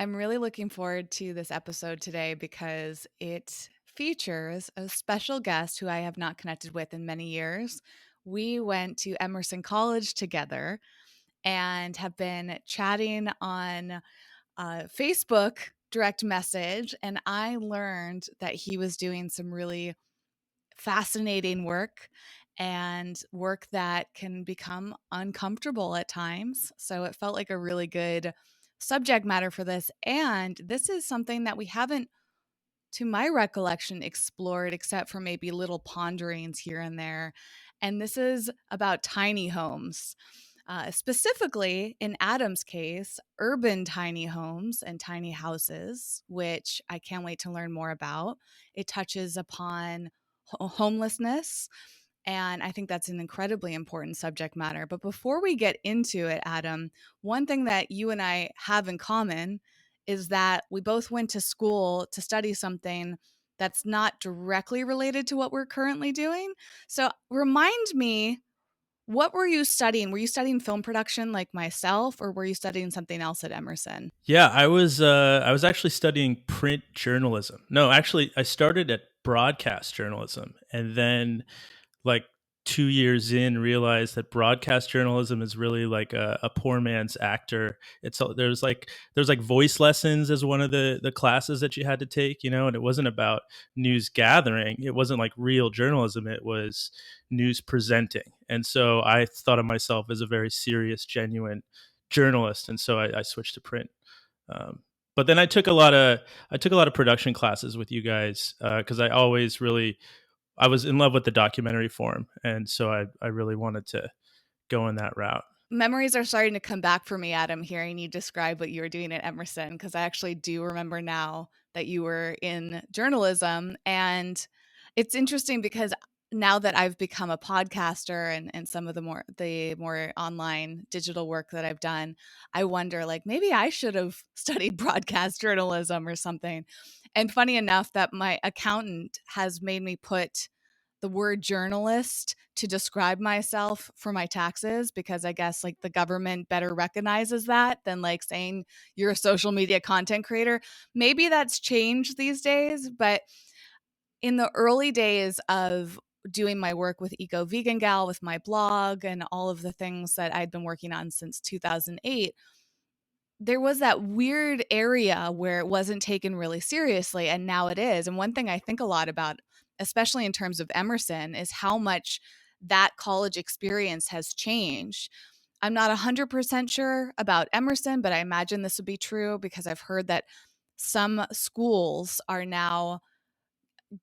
I'm really looking forward to this episode today because it features a special guest who I have not connected with in many years. We went to Emerson College together and have been chatting on Facebook direct message. And I learned that he was doing some really fascinating work and work that can become uncomfortable at times. So it felt like a really good subject matter for this. And this is something that we haven't, to my recollection, explored except for maybe little ponderings here and there. And this is about tiny homes. Specifically, in Adam's case, urban tiny homes and tiny houses, which I can't wait to learn more about. It touches upon homelessness, and I think that's an incredibly important subject matter. But before we get into it, Adam, one thing that you and I have in common is that we both went to school to study something that's not directly related to what we're currently doing. So remind me, what were you studying? Were you studying film production like myself, or were you studying something else at Emerson? Yeah, I was actually studying print journalism. No, actually I started at broadcast journalism and then like 2 years in realized that broadcast journalism is really like a poor man's actor. There's like voice lessons as one of the classes that you had to take, and it wasn't about news gathering. It wasn't like real journalism. It was news presenting. And so I thought of myself as a very serious, genuine journalist. And so I switched to print. But then I took a lot of production classes with you guys because I was in love with the documentary form, and so I really wanted to go in that route. Memories are starting to come back for me, Adam, hearing you describe what you were doing at Emerson, because I actually do remember now that you were in journalism. And it's interesting because now that I've become a podcaster and some of the more online digital work that I've done, I wonder like maybe I should have studied broadcast journalism or something. And funny enough that my accountant has made me put the word journalist to describe myself for my taxes, because I guess like the government better recognizes that than like saying you're a social media content creator. Maybe that's changed these days, but in the early days of doing my work with Eco Vegan Gal, with my blog and all of the things that I'd been working on since 2008, there was that weird area where it wasn't taken really seriously, and now it is. And one thing I think a lot about, especially in terms of Emerson, is how much that college experience has changed. I'm not 100% sure about Emerson, but I imagine this would be true because I've heard that some schools are now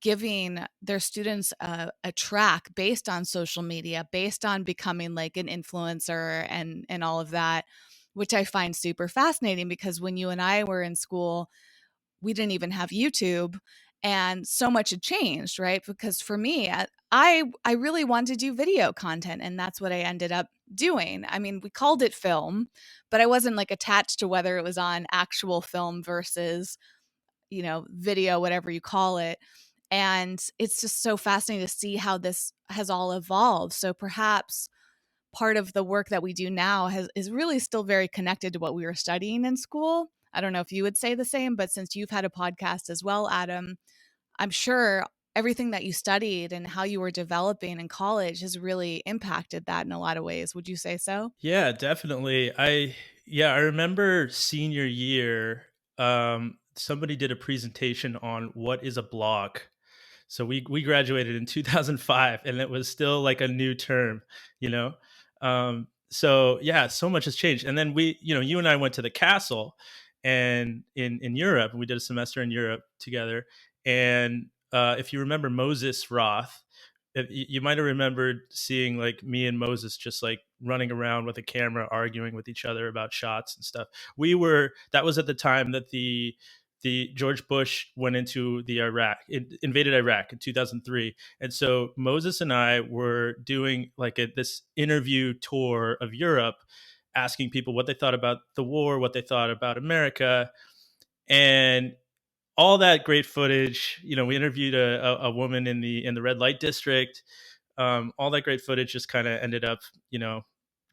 giving their students a track based on social media, based on becoming like an influencer and all of that, which I find super fascinating because when you and I were in school, we didn't even have YouTube, and so much had changed, right? Because for me, I really wanted to do video content, and that's what I ended up doing. I mean, we called it film, but I wasn't like attached to whether it was on actual film versus, video, whatever you call it. And it's just so fascinating to see how this has all evolved. So perhaps part of the work that we do now is really still very connected to what we were studying in school. I don't know if you would say the same, but since you've had a podcast as well, Adam, I'm sure everything that you studied and how you were developing in college has really impacted that in a lot of ways. Would you say so? Yeah, definitely. I remember senior year. Somebody did a presentation on what is a blog. So we graduated in 2005, and it was still like a new term, you know. So yeah, so much has changed. And then you and I went to the castle, and in Europe, we did a semester in Europe together. And if you remember Moses Roth, you might have remembered seeing like me and Moses just like running around with a camera arguing with each other about shots and stuff. That was at the time that the George Bush went into the invaded Iraq in 2003. And so Moses and I were doing like this interview tour of Europe, asking people what they thought about the war, what they thought about America, and all that great footage. We interviewed a woman in the red light district. All that great footage just kind of ended up,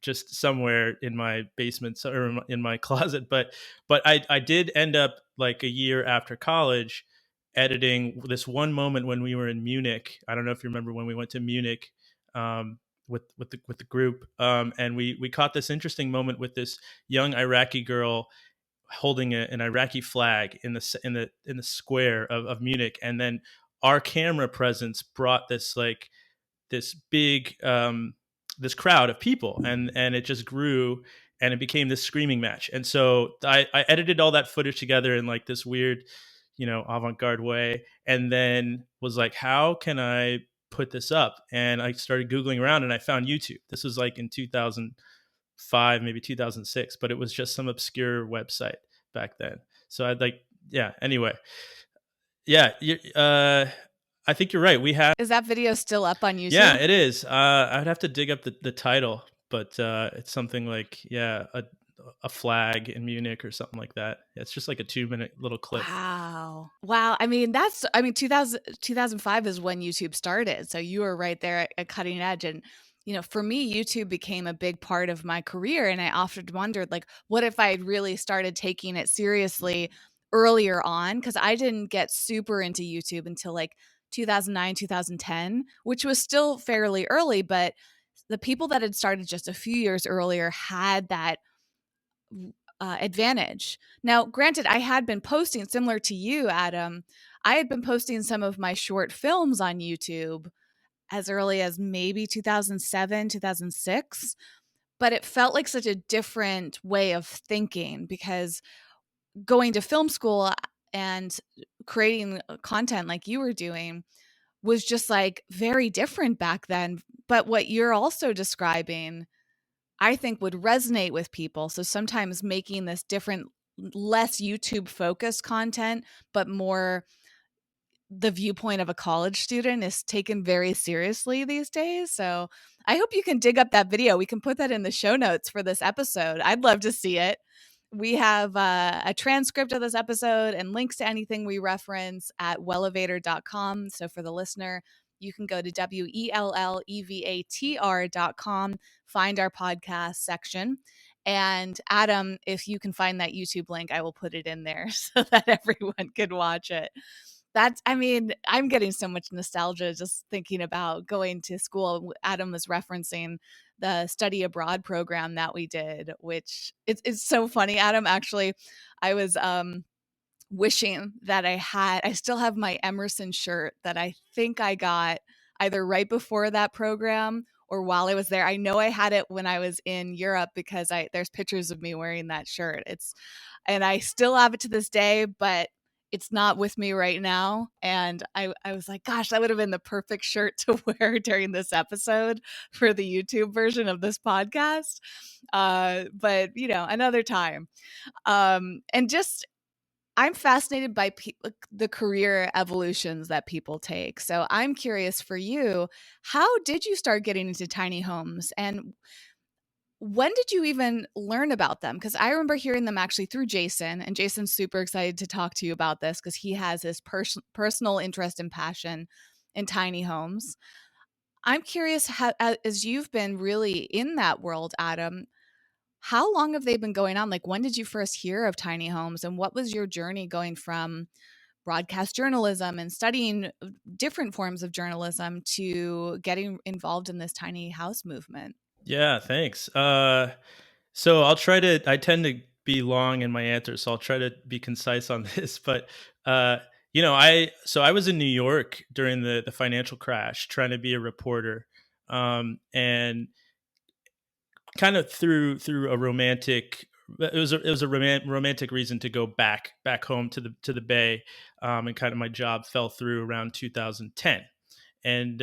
just somewhere in my basement or in my closet. But I did end up like a year after college editing this one moment when we were in Munich. I don't know if you remember when we went to Munich, with the group, and we caught this interesting moment with this young Iraqi girl holding an Iraqi flag in the square of Munich, and then our camera presence brought this big this crowd of people, and it just grew, and it became this screaming match. And so I edited all that footage together in like this weird, avant-garde way, and then was like, how can I put this up? And I started Googling around, and I found YouTube. This was like in 2005, maybe 2006, but it was just some obscure website back then. So I'd like, yeah, anyway, yeah, I think you're right. We had, Is that video still up on yeah, YouTube? it is. I'd have to dig up the title, but it's something like, yeah, a flag in Munich or something like that. It's just like a 2-minute little clip. Wow. Wow. I mean, 2005 is when YouTube started. So you were right there at cutting edge. And, for me, YouTube became a big part of my career. And I often wondered, like, what if I had really started taking it seriously earlier on? Because I didn't get super into YouTube until like 2009, 2010, which was still fairly early. But the people that had started just a few years earlier had that advantage. Now, granted, I had been posting similar to you, Adam. I had been posting some of my short films on YouTube as early as maybe 2007, 2006, but it felt like such a different way of thinking because going to film school and creating content like you were doing was just like very different back then. But what you're also describing I think would resonate with people. So sometimes making this different, less YouTube focused content, but more the viewpoint of a college student is taken very seriously these days. So I hope you can dig up that video. We can put that in the show notes for this episode. I'd love to see it. We have a transcript of this episode and links to anything we reference at wellevatr.com. So for the listener, you can go to wellevatr.com, find our podcast section. And Adam, if you can find that YouTube link, I will put it in there so that everyone can watch it. I'm getting so much nostalgia just thinking about going to school. Adam was referencing the study abroad program that we did, which it's so funny, Adam. Actually, I was wishing that I still have my Emerson shirt that I think I got either right before that program or while I was there. I know I had it when I was in Europe because there's pictures of me wearing that shirt. And I still have it to this day, but it's not with me right now. And I was like, gosh, that would have been the perfect shirt to wear during this episode for the YouTube version of this podcast. But another time. And just I'm fascinated by the career evolutions that people take. So I'm curious for you, how did you start getting into tiny homes and when did you even learn about them? Because I remember hearing them actually through Jason, and Jason's super excited to talk to you about this because he has his personal interest and passion in tiny homes. I'm curious, how, as you've been really in that world, Adam, how long have they been going on? Like, when did you first hear of tiny homes, and what was your journey going from broadcast journalism and studying different forms of journalism to getting involved in this tiny house movement? Yeah, thanks. So I tend to be long in my answers, so I'll try to be concise on this. But I was in New York during the financial crash, trying to be a reporter, and kind of through a romantic. It was a romantic reason to go back home to the Bay, and kind of my job fell through around 2010, and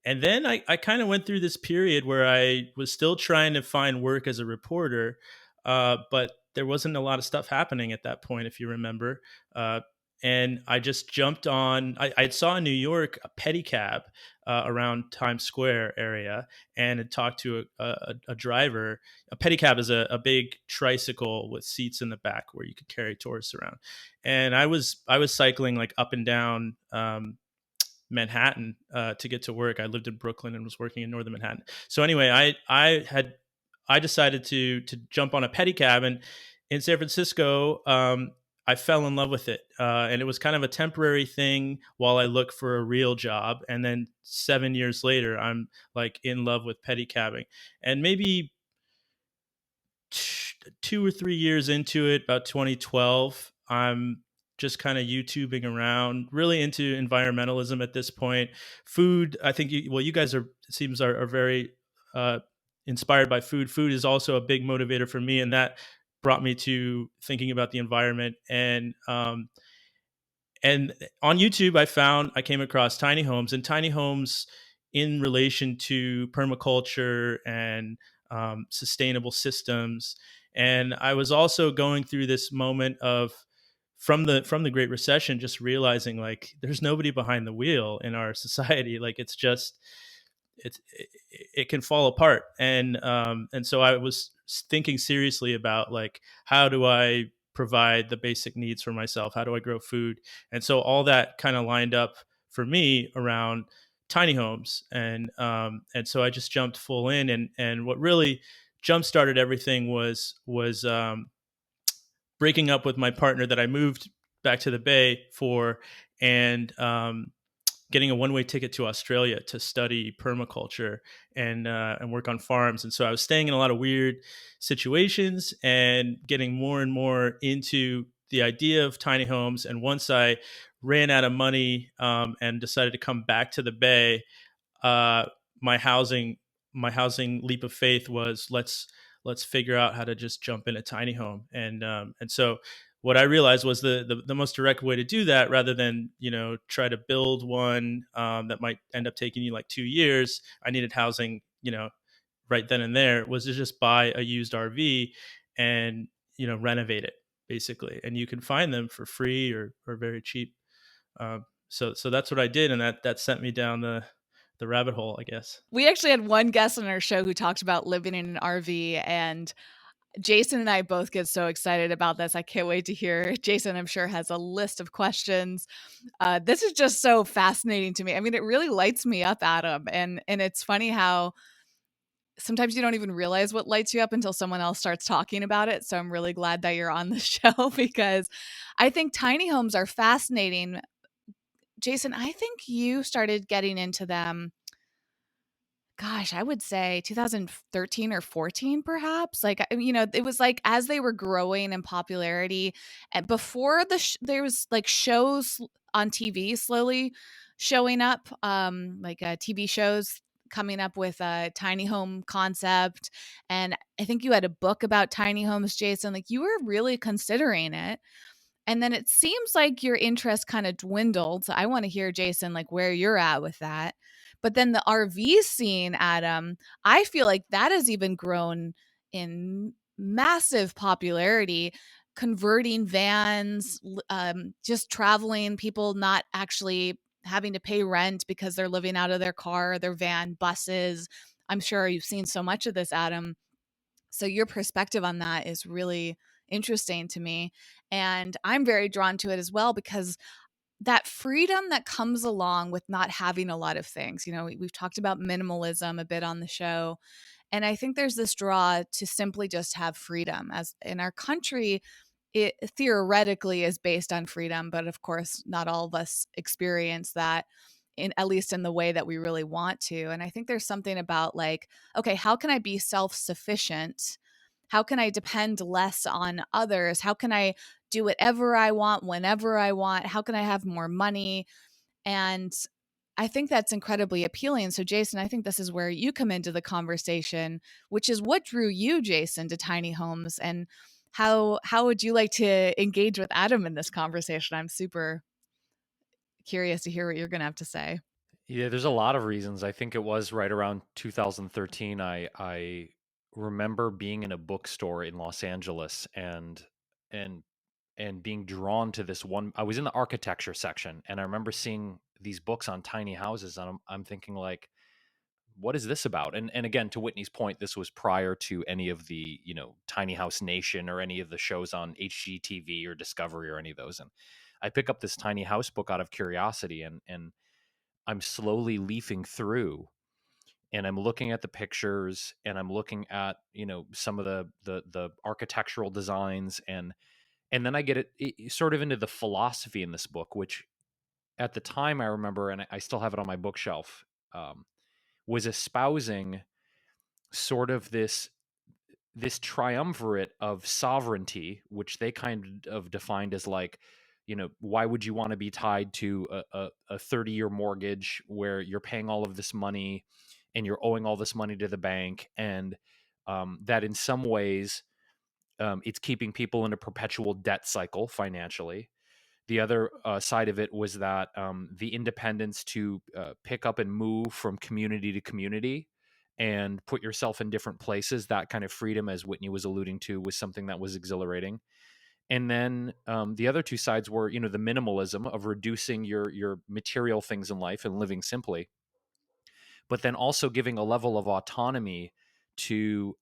and then I kind of went through this period where I was still trying to find work as a reporter, but there wasn't a lot of stuff happening at that point, if you remember. Uh, and I just jumped on. I saw in New York a pedicab around Times Square area, and had talked to a driver. A pedicab is a big tricycle with seats in the back where you could carry tourists around. And I was cycling like up and down Manhattan to get to work. I lived in Brooklyn and was working in northern Manhattan. So anyway, I had I decided to jump on a pedicab, and in San Francisco, I fell in love with it, and it was kind of a temporary thing while I look for a real job. And then 7 years later, I'm like in love with pedicabbing, and maybe 2 or 3 years into it, about 2012, I'm just kind of YouTubing around, really into environmentalism at this point. Food, I think, you guys are, it seems, are very uh, inspired by food. Food is also a big motivator for me, and that brought me to thinking about the environment. And on YouTube, I came across tiny homes, and tiny homes in relation to permaculture and sustainable systems. And I was also going through this moment of, from the Great Recession, just realizing like there's nobody behind the wheel in our society. Like it's just it can fall apart. And so I was thinking seriously about like, how do I provide the basic needs for myself? How do I grow food? And so all that kind of lined up for me around tiny homes, and so I just jumped full in. And what really jump started everything was breaking up with my partner that I moved back to the Bay for, and getting a one-way ticket to Australia to study permaculture and work on farms. And so I was staying in a lot of weird situations and getting more and more into the idea of tiny homes. And once I ran out of money, and decided to come back to the Bay, uh, my housing my housing leap of faith was, let's figure out how to just jump in a tiny home. And so what I realized was the most direct way to do that, rather than try to build one that might end up taking you like 2 years. I needed housing, right then and there, was to just buy a used RV and renovate it basically, and you can find them for free or very cheap. So that's what I did, and that sent me down the rabbit hole, I guess. We actually had one guest on our show who talked about living in an RV, and Jason and I both get so excited about this. I can't wait to hear. Jason, I'm sure, has a list of questions. This is just so fascinating to me. I mean, it really lights me up, Adam. And it's funny how sometimes you don't even realize what lights you up until someone else starts talking about it. So I'm really glad that you're on the show because I think tiny homes are fascinating. Jason, I think you started getting into them, gosh, I would say 2013 or 14 perhaps. Like, it was like as they were growing in popularity, and before there was like shows on TV slowly showing up, like TV shows coming up with a tiny home concept. And I think you had a book about tiny homes, Jason. Like you were really considering it. And then it seems like your interest kind of dwindled. So I want to hear, Jason, like where you're at with that. But then the RV scene, Adam, I feel like that has even grown in massive popularity, converting vans, just traveling, people not actually having to pay rent because they're living out of their car, their van, buses. I'm sure you've seen so much of this, Adam. So your perspective on that is really interesting to me. And I'm very drawn to it as well because that freedom that comes along with not having a lot of things. We've talked about minimalism a bit on the show. And I think there's this draw to simply just have freedom. As in our country, it theoretically is based on freedom, but of course, not all of us experience that in at least in the way that we really want to. And I think there's something about like, okay, how can I be self-sufficient? How can I depend less on others? How can I do whatever I want whenever I want? How can I have more money? And I think that's incredibly appealing. So, Jason, I think this is where you come into the conversation, which is what drew you, Jason, to tiny homes, and how would you like to engage with Adam in this conversation? I'm super curious to hear what you're going to have to say. Yeah, there's a lot of reasons. I think it was right around 2013. I remember being in a bookstore in Los Angeles and and being drawn to this one. I was in the architecture section, and I remember seeing these books on tiny houses, and I'm thinking like, what is this about? And again, to Whitney's point, this was prior to any of the Tiny House Nation or any of the shows on HGTV or Discovery or any of those. And I pick up this tiny house book out of curiosity, and I'm slowly leafing through, and I'm looking at the pictures, and I'm looking at, some of the architectural designs, and then I get sort of into the philosophy in this book, which at the time I remember, and I still have it on my bookshelf, um, was espousing sort of this triumvirate of sovereignty, which they kind of defined as like, why would you want to be tied to a 30-year mortgage where you're paying all of this money and you're owing all this money to the bank, and that in some ways it's keeping people in a perpetual debt cycle financially. The other side of it was that the independence to pick up and move from community to community and put yourself in different places, that kind of freedom, as Whitney was alluding to, was something that was exhilarating. And then the other two sides were, the minimalism of reducing your material things in life and living simply, but then also giving a level of autonomy to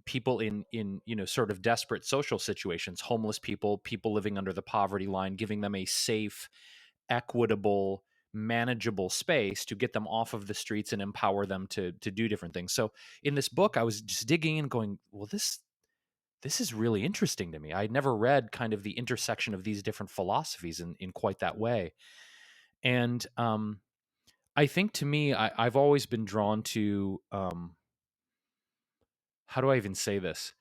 people in sort of desperate social situations, homeless people living under the poverty line, giving them a safe, equitable, manageable space to get them off of the streets and empower them to do different things. So in this book, I was just digging in, going, well, this is really interesting to me. I'd never read kind of the intersection of these different philosophies in quite that way. And I think, to me, I've always been drawn to how do I even say this?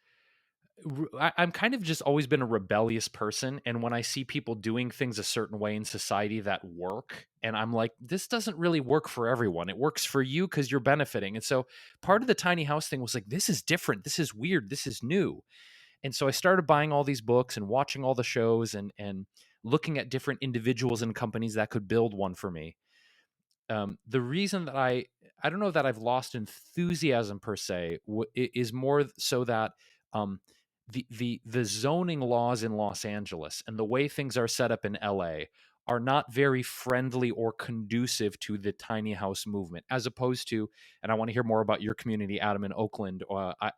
I'm kind of just always been a rebellious person. And when I see people doing things a certain way in society that work, and I'm like, this doesn't really work for everyone. It works for you because you're benefiting. And so part of the tiny house thing was like, this is different. This is weird. This is new. And so I started buying all these books and watching all the shows, and looking at different individuals and companies that could build one for me. The reason that I don't know that I've lost enthusiasm per se is more so that um, the zoning laws in Los Angeles and the way things are set up in LA are not very friendly or conducive to the tiny house movement, as opposed to, and I want to hear more about your community, Adam, in Oakland.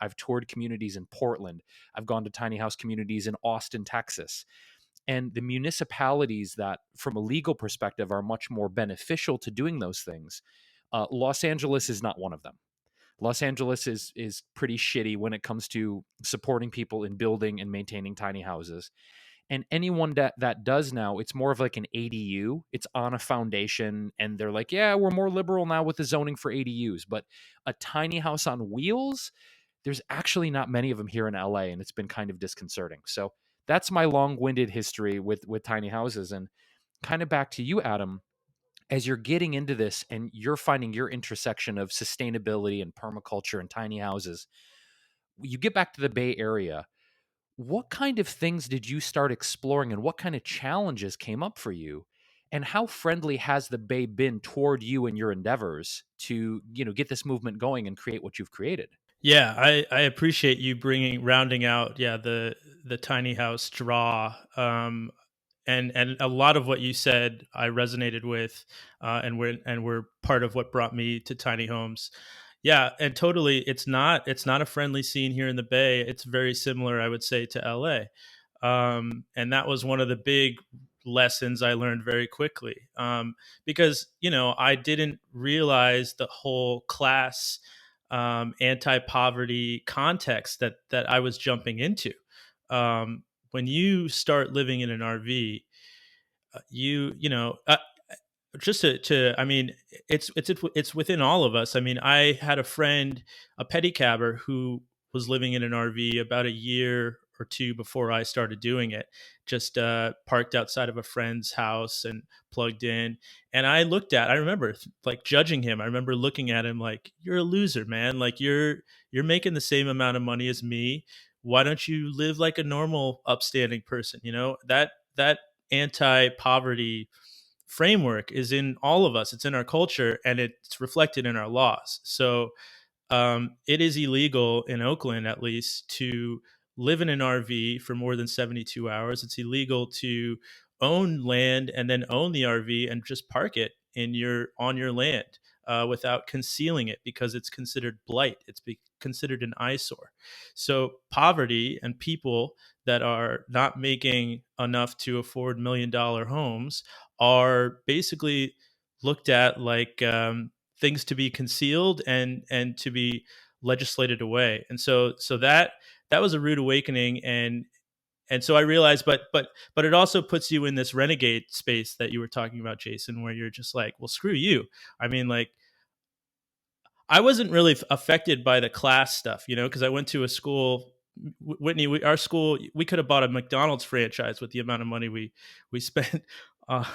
I've toured communities in Portland. I've gone to tiny house communities in Austin, Texas. And the municipalities that, from a legal perspective, are much more beneficial to doing those things, Los Angeles is not one of them. Los Angeles is pretty shitty when it comes to supporting people in building and maintaining tiny houses. And anyone that does now, it's more of like an ADU. It's on a foundation, and they're like, yeah, we're more liberal now with the zoning for ADUs. But a tiny house on wheels, there's actually not many of them here in LA, and it's been kind of disconcerting. So that's my long-winded history with tiny houses. And kind of back to you, Adam, as you're getting into this and you're finding your intersection of sustainability and permaculture and tiny houses, you get back to the Bay Area. What kind of things did you start exploring, and what kind of challenges came up for you? And how friendly has the Bay been toward you and your endeavors to, get this movement going and create what you've created? Yeah, I appreciate you rounding out, yeah, the tiny house draw. And a lot of what you said I resonated with, and we're part of what brought me to tiny homes. Yeah, and totally, it's not a friendly scene here in the Bay. It's very similar, I would say, to LA. And that was one of the big lessons I learned very quickly, because I didn't realize the whole class, anti-poverty context that I was jumping into. When you start living in an RV, you know just to I mean, it's within all of us. I mean, I had a friend, a pedicabber, who was living in an RV about a year or two before I started doing it. Just parked outside of a friend's house and plugged in. And I remember like judging him. I remember looking at him like, "You're a loser, man. Like you're making the same amount of money as me. Why don't you live like a normal upstanding person?" That anti-poverty framework is in all of us. It's in our culture, and it's reflected in our laws. So it is illegal in Oakland, at least, to live in an RV for more than 72 hours. It's illegal to own land and then own the RV and just park it on your land, without concealing it, because it's considered blight. Considered an eyesore. So poverty and people that are not making enough to afford $1 million homes are basically looked at like, things to be concealed and to be legislated away. And so that was a rude awakening. And so I realized, but it also puts you in this renegade space that you were talking about, Jason, where you're just like, well, screw you. I mean, like, I wasn't really affected by the class stuff, because I went to a school, Whitney. Our school, we could have bought a McDonald's franchise with the amount of money we spent uh,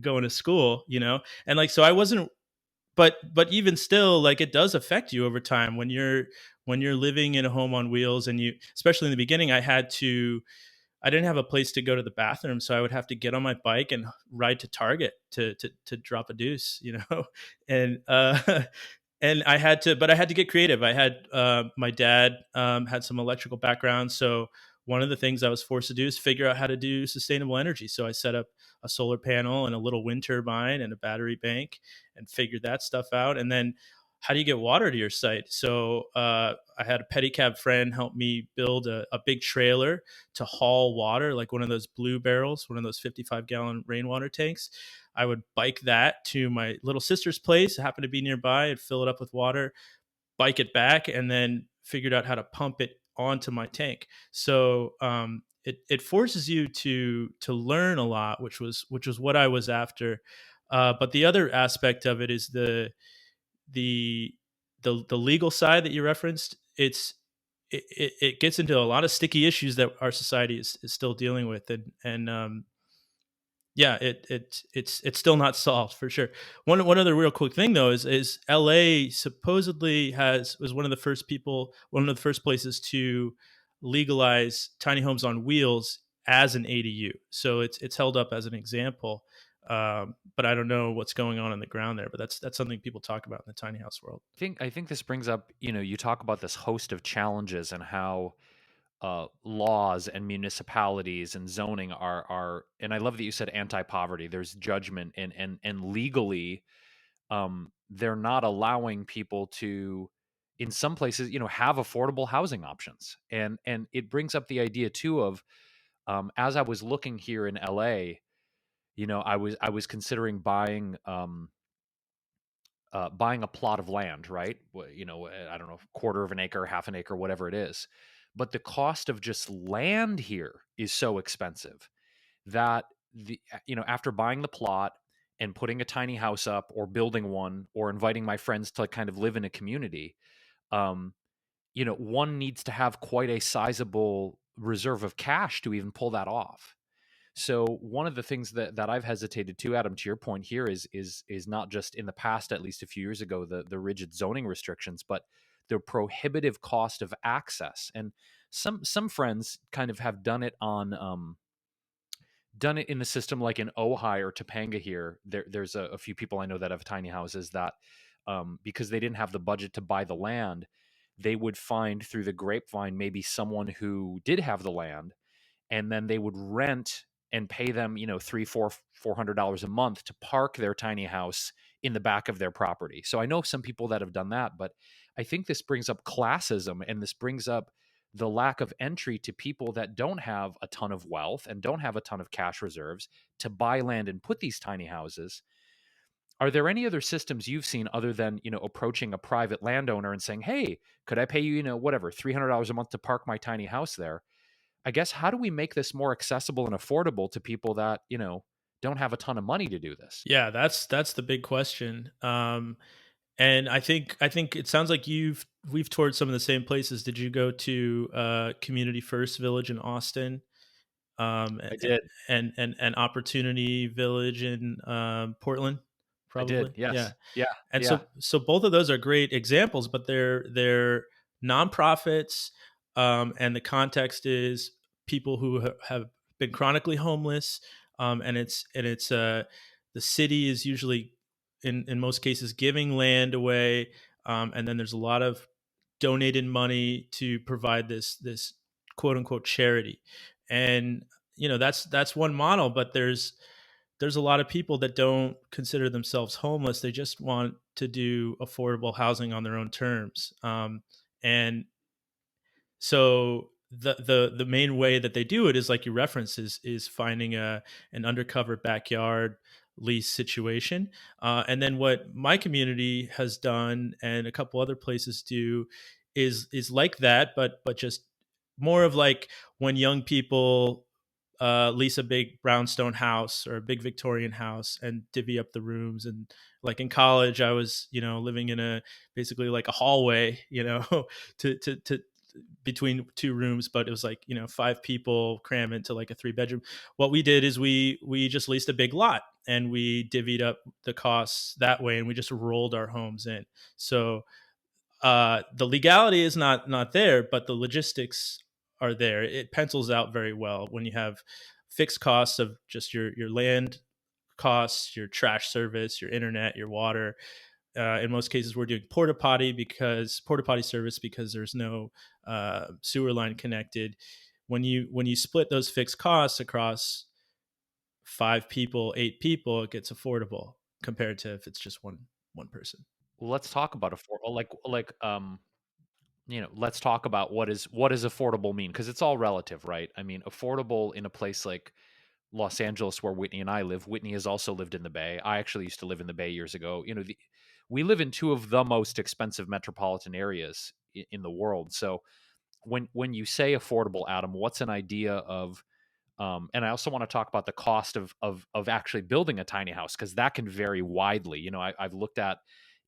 going to school, and like, so I wasn't. But even still, like, it does affect you over time when you're living in a home on wheels, and you, especially in the beginning, I didn't have a place to go to the bathroom, so I would have to get on my bike and ride to Target to drop a deuce, and and I had to get creative. I had my dad had some electrical background, so one of the things I was forced to do is figure out how to do sustainable energy. So I set up a solar panel and a little wind turbine and a battery bank, and figured that stuff out. And then, how do you get water to your site? So I had a pedicab friend help me build a big trailer to haul water, like one of those blue barrels, one of those 55-gallon rainwater tanks. I would bike that to my little sister's place. It happened to be nearby. I'd fill it up with water, bike it back, and then figured out how to pump it onto my tank. So it forces you to learn a lot, which was what I was after. But the other aspect of it is the the legal side that you referenced. It gets into a lot of sticky issues that our society is still dealing with, and yeah, it's still not solved for sure. One other real quick thing though is LA supposedly was one of the first places to legalize tiny homes on wheels as an ADU. So it's held up as an example. But I don't know what's going on the ground there. But that's something people talk about in the tiny house world. I think this brings up, you talk about this host of challenges and how laws and municipalities and zoning are, and I love that you said anti-poverty. There's judgment, and legally, they're not allowing people to, in some places, have affordable housing options. And it brings up the idea too of, as I was looking here in LA, I was considering buying a plot of land, right? I don't know, quarter of an acre, half an acre, whatever it is. But the cost of just land here is so expensive that after buying the plot and putting a tiny house up or building one or inviting my friends to kind of live in a community, um, one needs to have quite a sizable reserve of cash to even pull that off. So one of the things that I've hesitated to, Adam, to your point here, is not just in the past, at least a few years ago, the rigid zoning restrictions, but the prohibitive cost of access. And some friends kind of have done it in the system, like in Ojai or Topanga here. There's a few people I know that have tiny houses that, because they didn't have the budget to buy the land, they would find through the grapevine maybe someone who did have the land, and then they would rent and pay them, $300-400 a month to park their tiny house in the back of their property. So I know some people that have done that, but I think this brings up classism, and this brings up the lack of entry to people that don't have a ton of wealth and don't have a ton of cash reserves to buy land and put these tiny houses. Are there any other systems you've seen other than, approaching a private landowner and saying, "Hey, could I pay you, whatever, $300 a month to park my tiny house there?" I guess, how do we make this more accessible and affordable to people that, don't have a ton of money to do this? Yeah, that's the big question. And I think it sounds like we've toured some of the same places. Did you go to Community First Village in Austin, I did. and Opportunity Village in Portland? I did. Probably, yeah. Yes. Yeah. And Yeah. so both of those are great examples, but they're nonprofits, and the context is people who have been chronically homeless, and it's the city is usually in most cases giving land away, and then there's a lot of donated money to provide this quote unquote charity, and that's one model, but there's a lot of people that don't consider themselves homeless. They just want to do affordable housing on their own terms. And so the main way that they do it is, like you referenced, is finding an undercover backyard, lease situation. And then what my community has done, and a couple other places do, is like that, but just more of like when young people lease a big brownstone house or a big Victorian house and divvy up the rooms. And like in college, I was, living in a basically like a hallway, to between two rooms, but it was like, five people cram into like a 3 bedroom. What we did is we just leased a big lot and we divvied up the costs that way, and we just rolled our homes in. So the legality is not there, but the logistics are there. It pencils out very well when you have fixed costs of just your land costs, your trash service, your internet, your water. In most cases, we're doing porta potty service because there's no sewer line connected. When you split those fixed costs across 5 people, 8 people, it gets affordable compared to if it's just one person. Well, let's talk about let's talk about what does affordable mean, because it's all relative, right? I mean, affordable in a place like Los Angeles, where Whitney and I live. Whitney has also lived in the Bay. I actually used to live in the Bay years ago. We live in two of the most expensive metropolitan areas in the world. So when you say affordable, Adam, what's an idea of? And I also want to talk about the cost of actually building a tiny house, because that can vary widely. I've looked at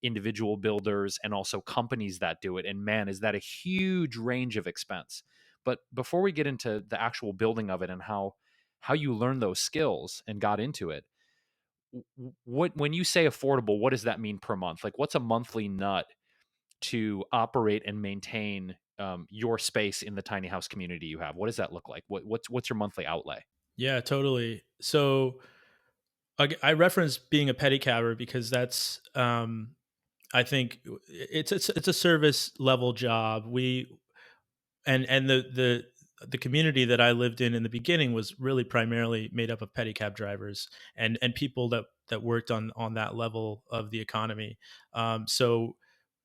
individual builders and also companies that do it, and man, is that a huge range of expense. But before we get into the actual building of it and how you learned those skills and got into it, what when you say affordable, what does that mean per month? Like, what's a monthly nut to operate and maintain your space in the tiny house community you have? What does that look like? What's your monthly outlay? Yeah, totally. So I referenced being a pedicabber because that's I think it's a service level job. And the community that I lived in the beginning was really primarily made up of pedicab drivers and people that worked on that level of the economy. So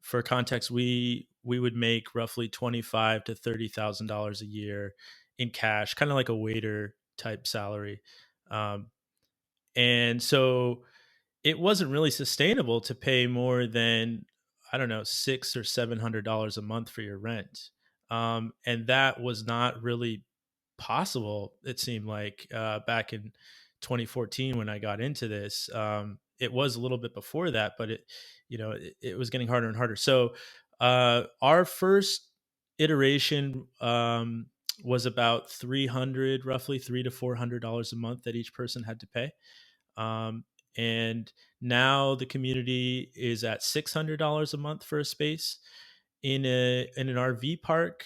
for context, we would make roughly $25,000 to $30,000 a year in cash, kind of like a waiter type salary. Um, and so it wasn't really sustainable to pay more than, I don't know, $600 or $700 a month for your rent. And that was not really possible. It seemed like back in 2014 when I got into this. It was a little bit before that, but it was getting harder and harder. So our first iteration was about 300, roughly $300 to $400 a month that each person had to pay. Um, and now the community is at $600 a month for a space in an RV park.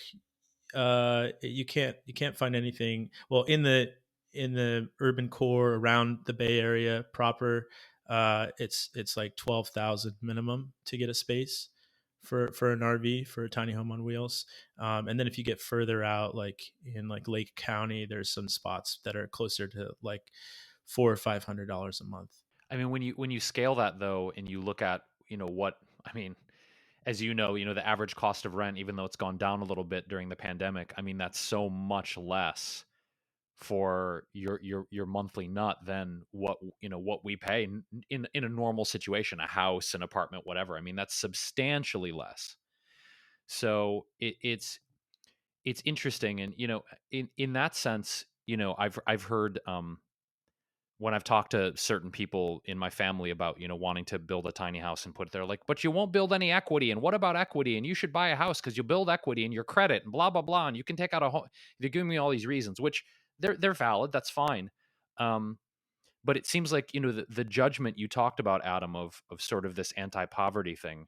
You can't find anything. Well, in the urban core around the Bay Area proper, it's like 12,000 minimum to get a space for an RV, for a tiny home on wheels. And then if you get further out, like in like Lake County, there's some spots that are closer to like $400 or $500 a month. I mean, when you scale that though, and you look at what I mean, as the average cost of rent, even though it's gone down a little bit during the pandemic, I mean, that's so much less for your monthly nut than what we pay in a normal situation, a house, an apartment, whatever. I mean, that's substantially less. So it's interesting, and in that sense, I've heard when I've talked to certain people in my family about, wanting to build a tiny house and put it there, like, but you won't build any equity. And what about equity? And you should buy a house because you build equity in your credit and blah, blah, blah. And you can take out a home. They're giving me all these reasons, which they're valid. That's fine. Um, but it seems like, the judgment you talked about, Adam, of sort of this anti-poverty thing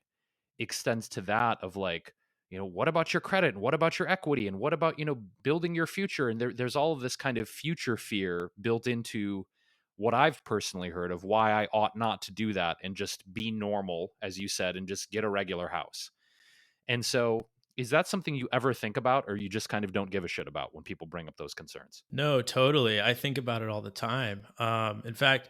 extends to that of like, what about your credit and what about your equity and what about, building your future? And there's all of this kind of future fear built into what I've personally heard of why I ought not to do that and just be normal, as you said, and just get a regular house. And so is that something you ever think about, or you just kind of don't give a shit about when people bring up those concerns? No, totally. I think about it all the time. In fact,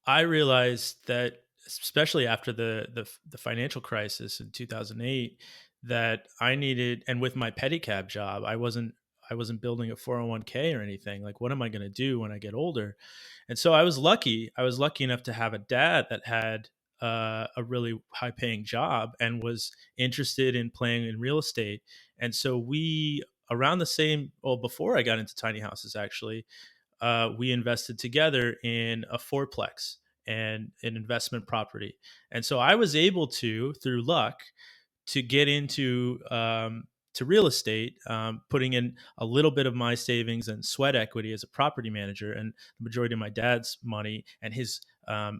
I realized that, especially after the financial crisis in 2008, that I needed, and with my pedicab job, I wasn't building a 401k or anything. Like, what am I going to do when I get older? And so I was lucky. I was lucky enough to have a dad that had a really high paying job and was interested in playing in real estate. And so we, around the same, well, before I got into tiny houses, actually, we invested together in a fourplex and an investment property. And so I was able to, through luck, to get into to real estate, putting in a little bit of my savings and sweat equity as a property manager, and the majority of my dad's money and his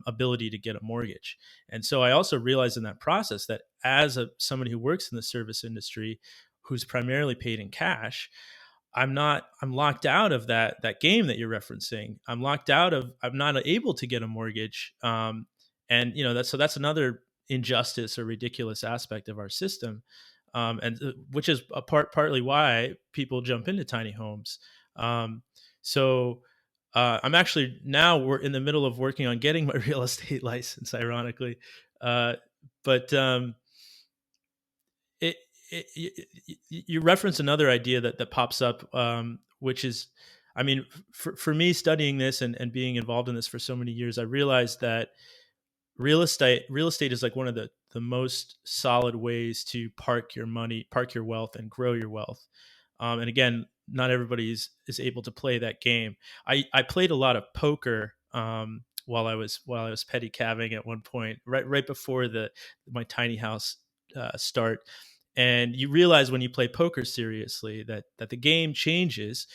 ability to get a mortgage. And so I also realized in that process that as somebody who works in the service industry, who's primarily paid in cash, I'm locked out of that game that you're referencing. I'm not able to get a mortgage. And that's another injustice or ridiculous aspect of our system. And which is partly why people jump into tiny homes. So I'm actually, now we're in the middle of working on getting my real estate license, ironically. But it, you reference another idea that pops up, which is, I mean, for me studying this and being involved in this for so many years, I realized that real estate is like one of the most solid ways to park your money, park your wealth, and grow your wealth. And again, not everybody is able to play that game. I played a lot of poker while I was petty calving at one point, right before my tiny house start. And you realize when you play poker seriously that the game changes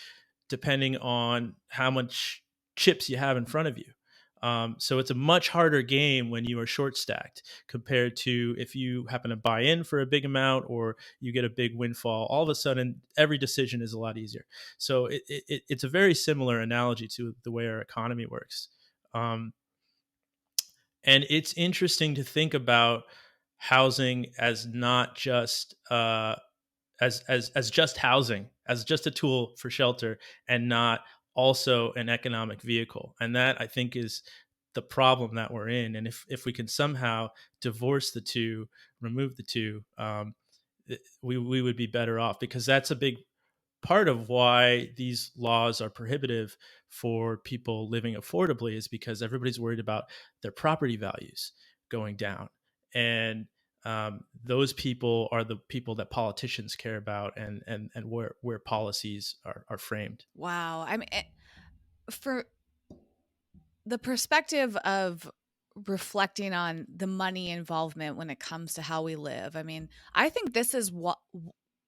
depending on how much chips you have in front of you. So it's a much harder game when you are short stacked compared to if you happen to buy in for a big amount or you get a big windfall. All of a sudden, every decision is a lot easier. So it's a very similar analogy to the way our economy works. And it's interesting to think about housing as not just as just housing, as just a tool for shelter, and not also an economic vehicle. And that, I think, is the problem that we're in. And if we can somehow divorce the two, remove the two, we would be better off, because that's a big part of why these laws are prohibitive for people living affordably, is because everybody's worried about their property values going down. And those people are the people that politicians care about, and where policies are framed. Wow. I mean, for the perspective of reflecting on the money involvement when it comes to how we live, I mean, I think this is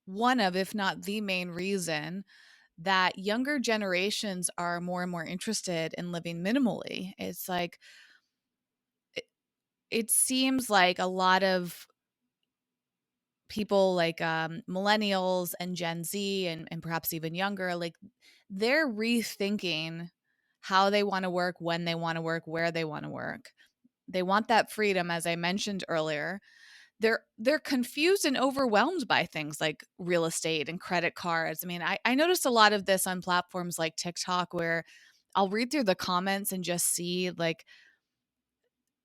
one of, if not the main reason that younger generations are more and more interested in living minimally. It's like, it seems like a lot of people like millennials and Gen Z and perhaps even younger, like they're rethinking how they want to work, when they want to work, where they want to work. They want that freedom, as I mentioned earlier. They're confused and overwhelmed by things like real estate and credit cards. I mean, I noticed a lot of this on platforms like TikTok, where I'll read through the comments and just see like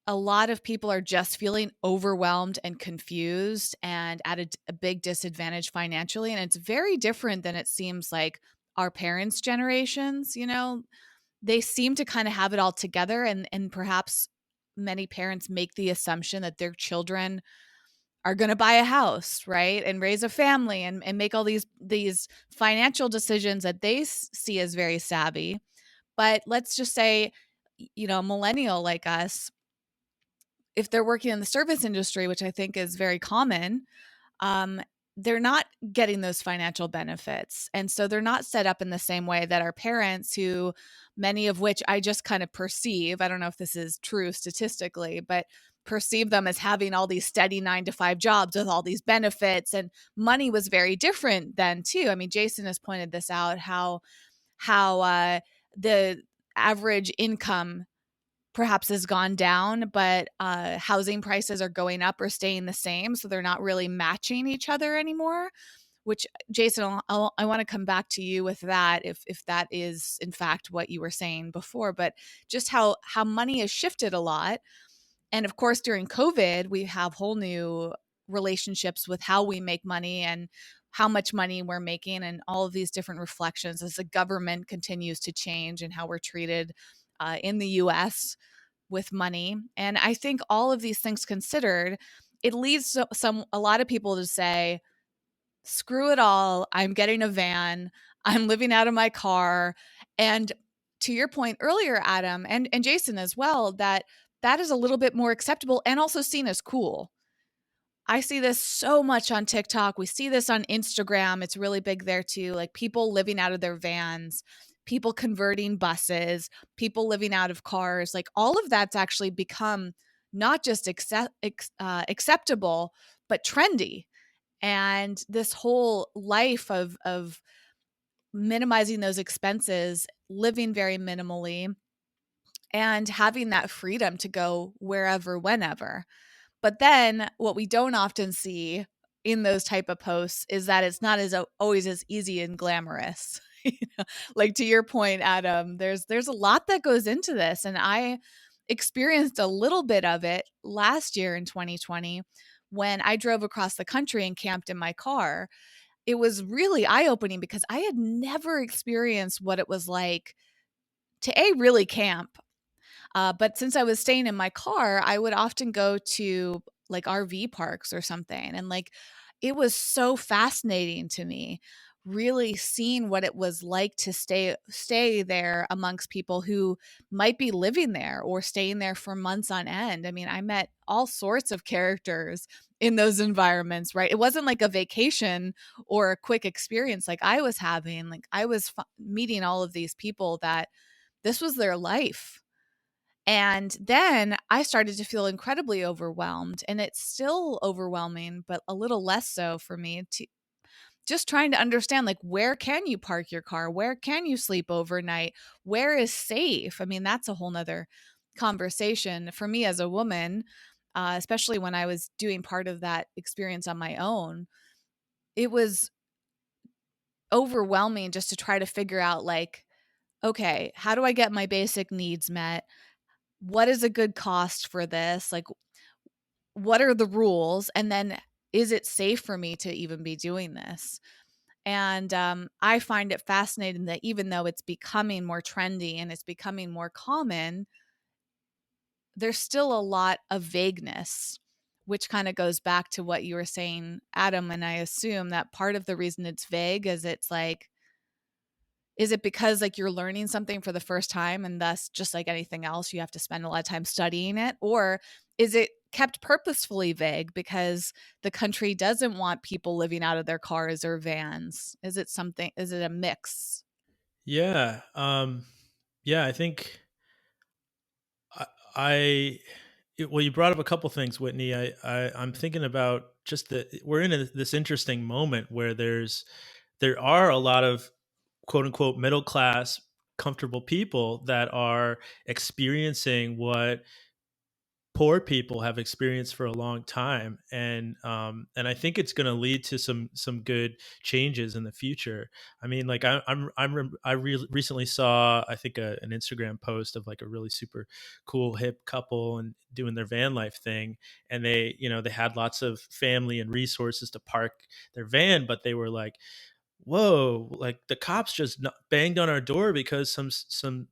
a lot of people are just feeling overwhelmed and confused and at a big disadvantage financially. And it's very different than it seems like our parents' generations, they seem to kind of have it all together. And perhaps many parents make the assumption that their children are going to buy a house, right? And raise a family and make all these financial decisions that they see as very savvy. But let's just say, a millennial like us, if they're working in the service industry, which I think is very common, um, they're not getting those financial benefits. And so they're not set up in the same way that our parents, who many of which I just kind of perceive, I don't know if this is true statistically, but perceive them as having all these steady 9-to-5 jobs with all these benefits, and money was very different then too. I mean, Jason has pointed this out, how the average income perhaps has gone down, but housing prices are going up or staying the same. So they're not really matching each other anymore, which, Jason, I want to come back to you with that, if that is in fact what you were saying before, but just how money has shifted a lot. And of course, during COVID, we have whole new relationships with how we make money and how much money we're making and all of these different reflections as the government continues to change and how we're treated in the US with money. And I think all of these things considered, it leads a lot of people to say, screw it all. I'm getting a van. I'm living out of my car. And to your point earlier, Adam, and Jason as well, that is a little bit more acceptable and also seen as cool. I see this so much on TikTok. We see this on Instagram. It's really big there too. Like people living out of their vans, people converting buses, people living out of cars. Like all of that's actually become not just acceptable, but trendy. And this whole life of minimizing those expenses, living very minimally, and having that freedom to go wherever, whenever. But then what we don't often see in those type of posts is that it's not as always as easy and glamorous. Like to your point, Adam, there's a lot that goes into this, and I experienced a little bit of it last year in 2020 when I drove across the country and camped in my car. It was really eye-opening because I had never experienced what it was like to really camp. But since I was staying in my car, I would often go to like RV parks or something. And like it was so fascinating to me, really seeing what it was like to stay there amongst people who might be living there or staying there for months on end. I mean, I met all sorts of characters in those environments, right? It wasn't like a vacation or a quick experience like I was having. Like I was meeting all of these people that this was their life. And then I started to feel incredibly overwhelmed, and it's still overwhelming, but a little less so for me to just trying to understand, like, where can you park your car? Where can you sleep overnight? Where is safe? I mean, that's a whole nother conversation for me as a woman, especially when I was doing part of that experience on my own. It was overwhelming just to try to figure out, like, okay, how do I get my basic needs met? What is a good cost for this? Like, what are the rules? And then is it safe for me to even be doing this? And I find it fascinating that even though it's becoming more trendy and it's becoming more common, there's still a lot of vagueness, which kind of goes back to what you were saying, Adam. And I assume that part of the reason it's vague is it's like, is it because like you're learning something for the first time and thus just like anything else, you have to spend a lot of time studying it? Or is it kept purposefully vague because the country doesn't want people living out of their cars or vans? Is it a mix? Yeah. Yeah, I think I, I well, you brought up a couple things, Whitney. I'm thinking about just that we're in this interesting moment where there are a lot of quote unquote middle class comfortable people that are experiencing what poor people have experienced for a long time, and I think it's going to lead to some good changes in the future. I mean, like recently saw, I think, an Instagram post of like a really super cool hip couple and doing their van life thing, and they had lots of family and resources to park their van, but they were like, whoa, like the cops just banged on our door because some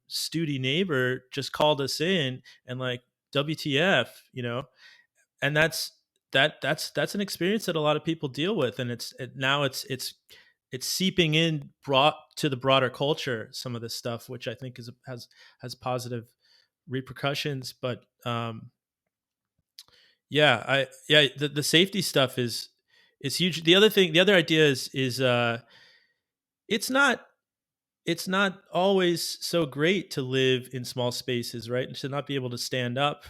stooty neighbor just called us in, and like, WTF, and that's an experience that a lot of people deal with, and now it's seeping in brought to the broader culture, some of this stuff, which I think has positive repercussions. But the safety stuff is huge. The other idea is it's not it's not always so great to live in small spaces, right? And to not be able to stand up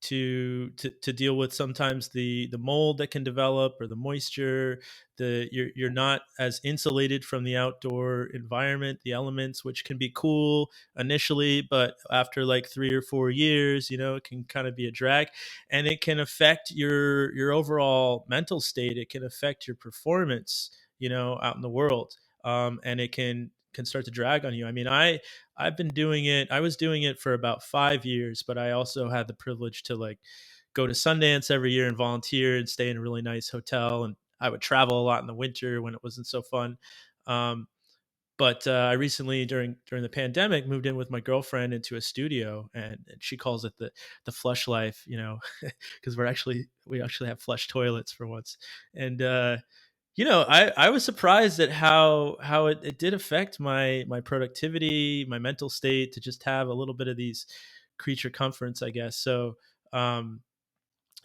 to deal with sometimes the mold that can develop, or the moisture. You're not as insulated from the outdoor environment, the elements, which can be cool initially, but after like 3 or 4 years, it can kind of be a drag, and it can affect your overall mental state. It can affect your performance, out in the world, and it can start to drag on you. I mean, I've been doing it. I was doing it for about 5 years, but I also had the privilege to like go to Sundance every year and volunteer and stay in a really nice hotel. And I would travel a lot in the winter when it wasn't so fun. Um, but I recently, during the pandemic, moved in with my girlfriend into a studio, and she calls it the flush life, because we actually have flush toilets for once. And I was surprised at how it did affect my productivity, my mental state, to just have a little bit of these creature comforts, I guess. So um,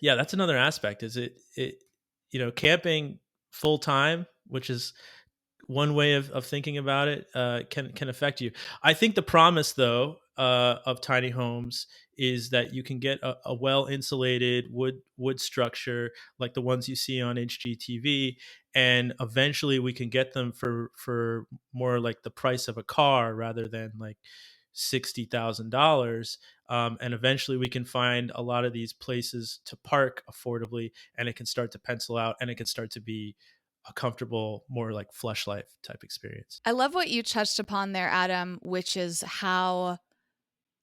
yeah, that's another aspect. Is it camping full time, which is one way of thinking about it, can affect you. I think the promise, though, of tiny homes is that you can get a well insulated wood structure like the ones you see on HGTV, and eventually we can get them for more like the price of a car rather than like $60,000. And eventually we can find a lot of these places to park affordably, and it can start to pencil out, and it can start to be a comfortable, more like flush life type experience. I love what you touched upon there, Adam, which is how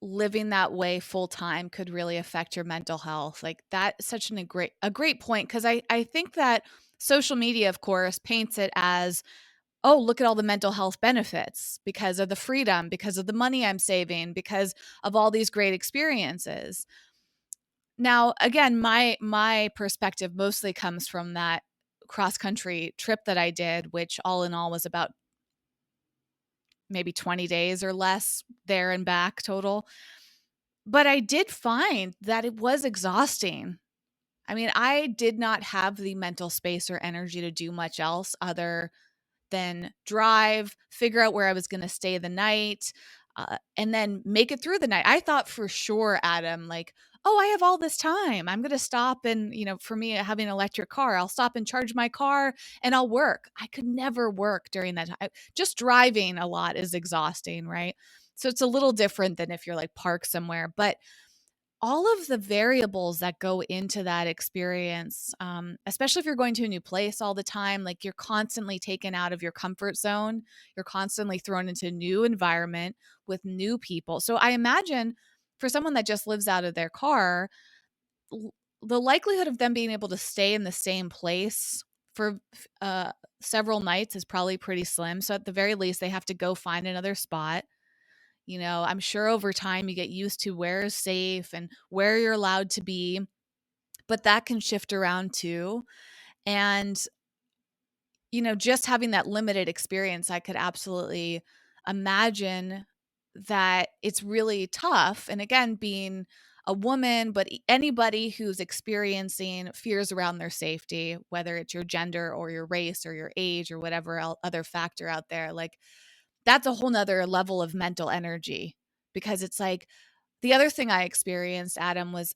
living that way full time could really affect your mental health. Like that's such a great point, because I think that social media, of course, paints it as, oh, look at all the mental health benefits because of the freedom, because of the money I'm saving, because of all these great experiences. Now, again, my perspective mostly comes from that cross country trip that I did, which all in all was about maybe 20 days or less there and back total. But I did find that it was exhausting. I mean, I did not have the mental space or energy to do much else other than drive, figure out where I was going to stay the night, and then make it through the night. I thought for sure, Adam, like, oh, I have all this time. I'm going to stop and, for me, having an electric car, I'll stop and charge my car and I'll work. I could never work during that time. Just driving a lot is exhausting, right? So it's a little different than if you're like parked somewhere. But all of the variables that go into that experience, especially if you're going to a new place all the time, like you're constantly taken out of your comfort zone, you're constantly thrown into a new environment with new people. So I imagine for someone that just lives out of their car, the likelihood of them being able to stay in the same place for several nights is probably pretty slim. So at the very least, they have to go find another spot. I'm sure over time you get used to where is safe and where you're allowed to be, but that can shift around too. And, just having that limited experience, I could absolutely imagine that it's really tough. And again, being a woman, but anybody who's experiencing fears around their safety, whether it's your gender or your race or your age or whatever other factor out there, like that's a whole nother level of mental energy, because it's like the other thing I experienced, Adam, was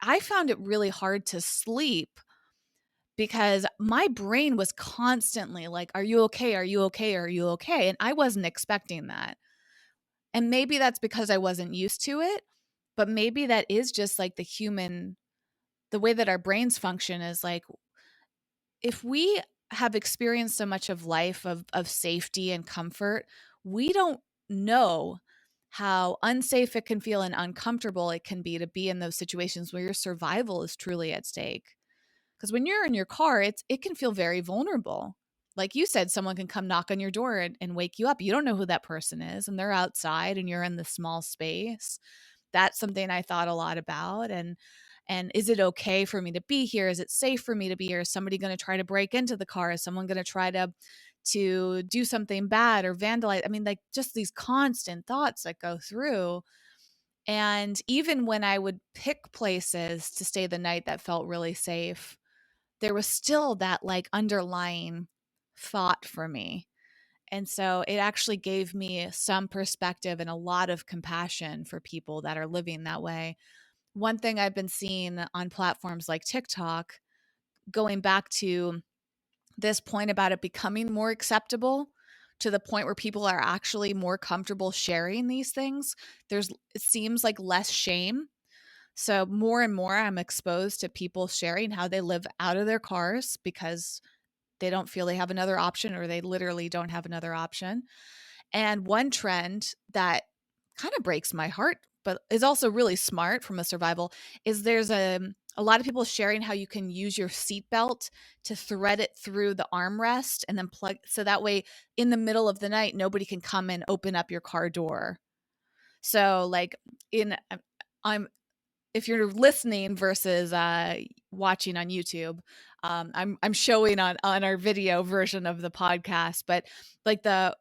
I found it really hard to sleep because my brain was constantly like, are you okay? Are you okay? Are you okay? And I wasn't expecting that. And maybe that's because I wasn't used to it, but maybe that is just like the way that our brains function is like, if we have experienced so much of life of safety and comfort, we don't know how unsafe it can feel and uncomfortable it can be to be in those situations where your survival is truly at stake. Because when you're in your car, it can feel very vulnerable. Like you said, someone can come knock on your door and wake you up. You don't know who that person is, and they're outside and you're in the small space. That's something I thought a lot about. And is it okay for me to be here? Is it safe for me to be here? Is somebody going to try to break into the car? Is someone going to try to do something bad or vandalize? I mean, like just these constant thoughts that go through. And even when I would pick places to stay the night that felt really safe, there was still that like underlying thought for me. And so it actually gave me some perspective and a lot of compassion for people that are living that way. One thing I've been seeing on platforms like TikTok, going back to this point about it becoming more acceptable to the point where people are actually more comfortable sharing these things, it seems like less shame. So more and more I'm exposed to people sharing how they live out of their cars because they don't feel they have another option, or they literally don't have another option. And one trend that kind of breaks my heart, but is also really smart from a survival, is there's a lot of people sharing how you can use your seatbelt to thread it through the armrest and then plug, so that way in the middle of the night nobody can come and open up your car door. So like in I'm if you're listening versus watching on YouTube, I'm showing on our video version of the podcast, but like the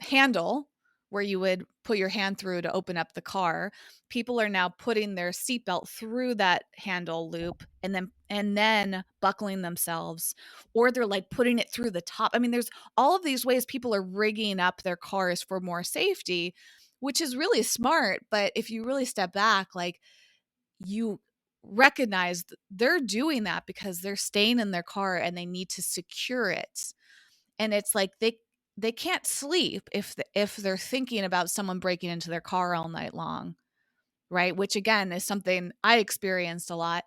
handle where you would put your hand through to open up the car, people are now putting their seatbelt through that handle loop and then buckling themselves, or they're like putting it through the top. I mean, there's all of these ways people are rigging up their cars for more safety, which is really smart. But if you really step back, like, you recognize they're doing that because they're staying in their car and they need to secure it. And it's like they can't sleep if they're thinking about someone breaking into their car all night long, right? Which again is something I experienced a lot.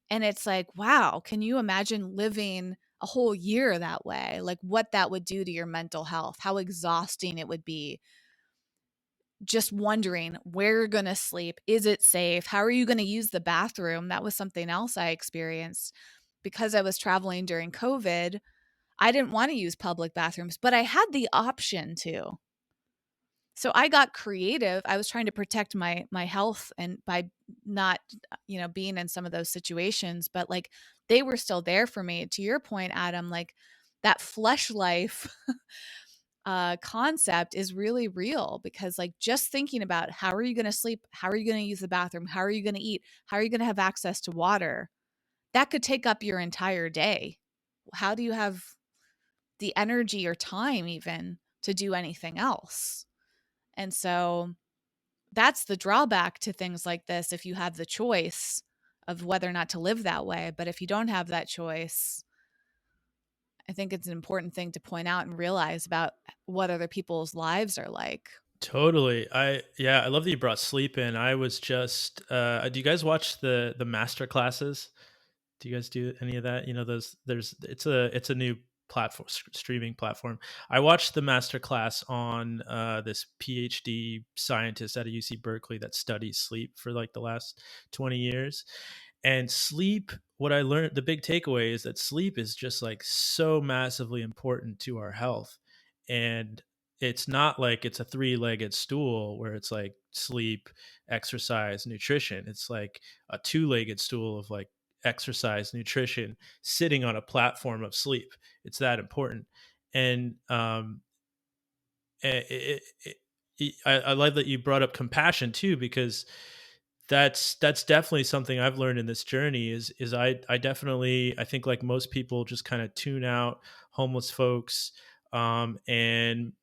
And it's like, wow, can you imagine living a whole year that way? Like what that would do to your mental health, how exhausting it would be. Just wondering where you're going to sleep. Is it safe? How are you going to use the bathroom? That was something else I experienced because I was traveling during COVID. I didn't want to use public bathrooms, but I had the option to. So I got creative. I was trying to protect my health and by not, being in some of those situations, but like they were still there for me. To your point, Adam, like that flesh life concept is really real because like just thinking about how are you going to sleep, how are you going to use the bathroom, how are you going to eat, how are you going to have access to water, that could take up your entire day. How do you have the energy or time even to do anything else? And so that's the drawback to things like this if you have the choice of whether or not to live that way. But if you don't have that choice, I think it's an important thing to point out and realize about what other people's lives are like. Totally. I love that you brought sleep in. I was just do you guys watch the master classes? Do you guys do any of that? You know, those there's it's a new platform, streaming platform. I watched the master class on this PhD scientist at UC Berkeley that studies sleep for like the last 20 years. And sleep, what I learned, the big takeaway is that sleep is just like so massively important to our health. And it's not like it's a three-legged stool where it's like sleep, exercise, nutrition. It's like a two-legged stool of like exercise, nutrition, sitting on a platform of sleep. It's that important. And I love that you brought up compassion too, because that's definitely something I've learned in this journey. Is I definitely, I think like most people just kind of tune out homeless folks, and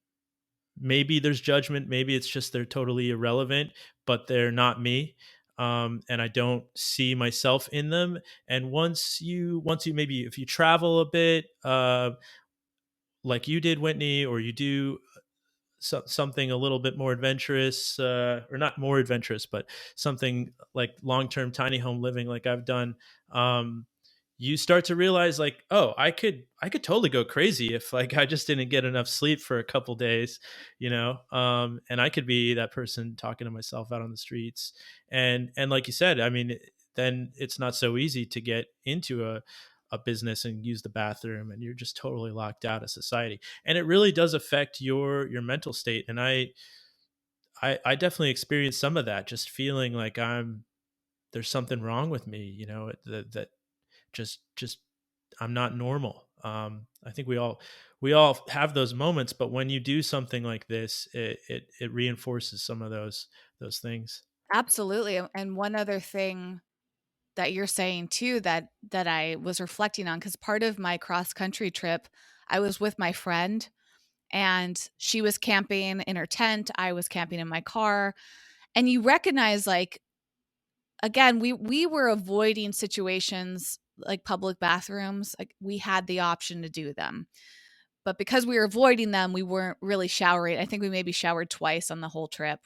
maybe there's judgment, maybe it's just they're totally irrelevant, but they're not me. And I don't see myself in them. And once you maybe if you travel a bit, like you did, Whitney, or you do something a little bit more adventurous, or not more adventurous, but something like long-term tiny home living like I've done, you start to realize like, oh, I could totally go crazy if like I just didn't get enough sleep for a couple days, and I could be that person talking to myself out on the streets. And like you said, I mean, then it's not so easy to get into a business and use the bathroom, and you're just totally locked out of society, and it really does affect your mental state. And I definitely experienced some of that, just feeling like there's something wrong with me, that just I'm not normal. I think we all have those moments, but when you do something like this, it reinforces some of those things. Absolutely. And one other thing that you're saying too that I was reflecting on, because part of my cross country trip, I was with my friend and she was camping in her tent, I was camping in my car. And you recognize, like, again, we were avoiding situations like public bathrooms. Like we had the option to do them. But because we were avoiding them, we weren't really showering. I think we maybe showered twice on the whole trip,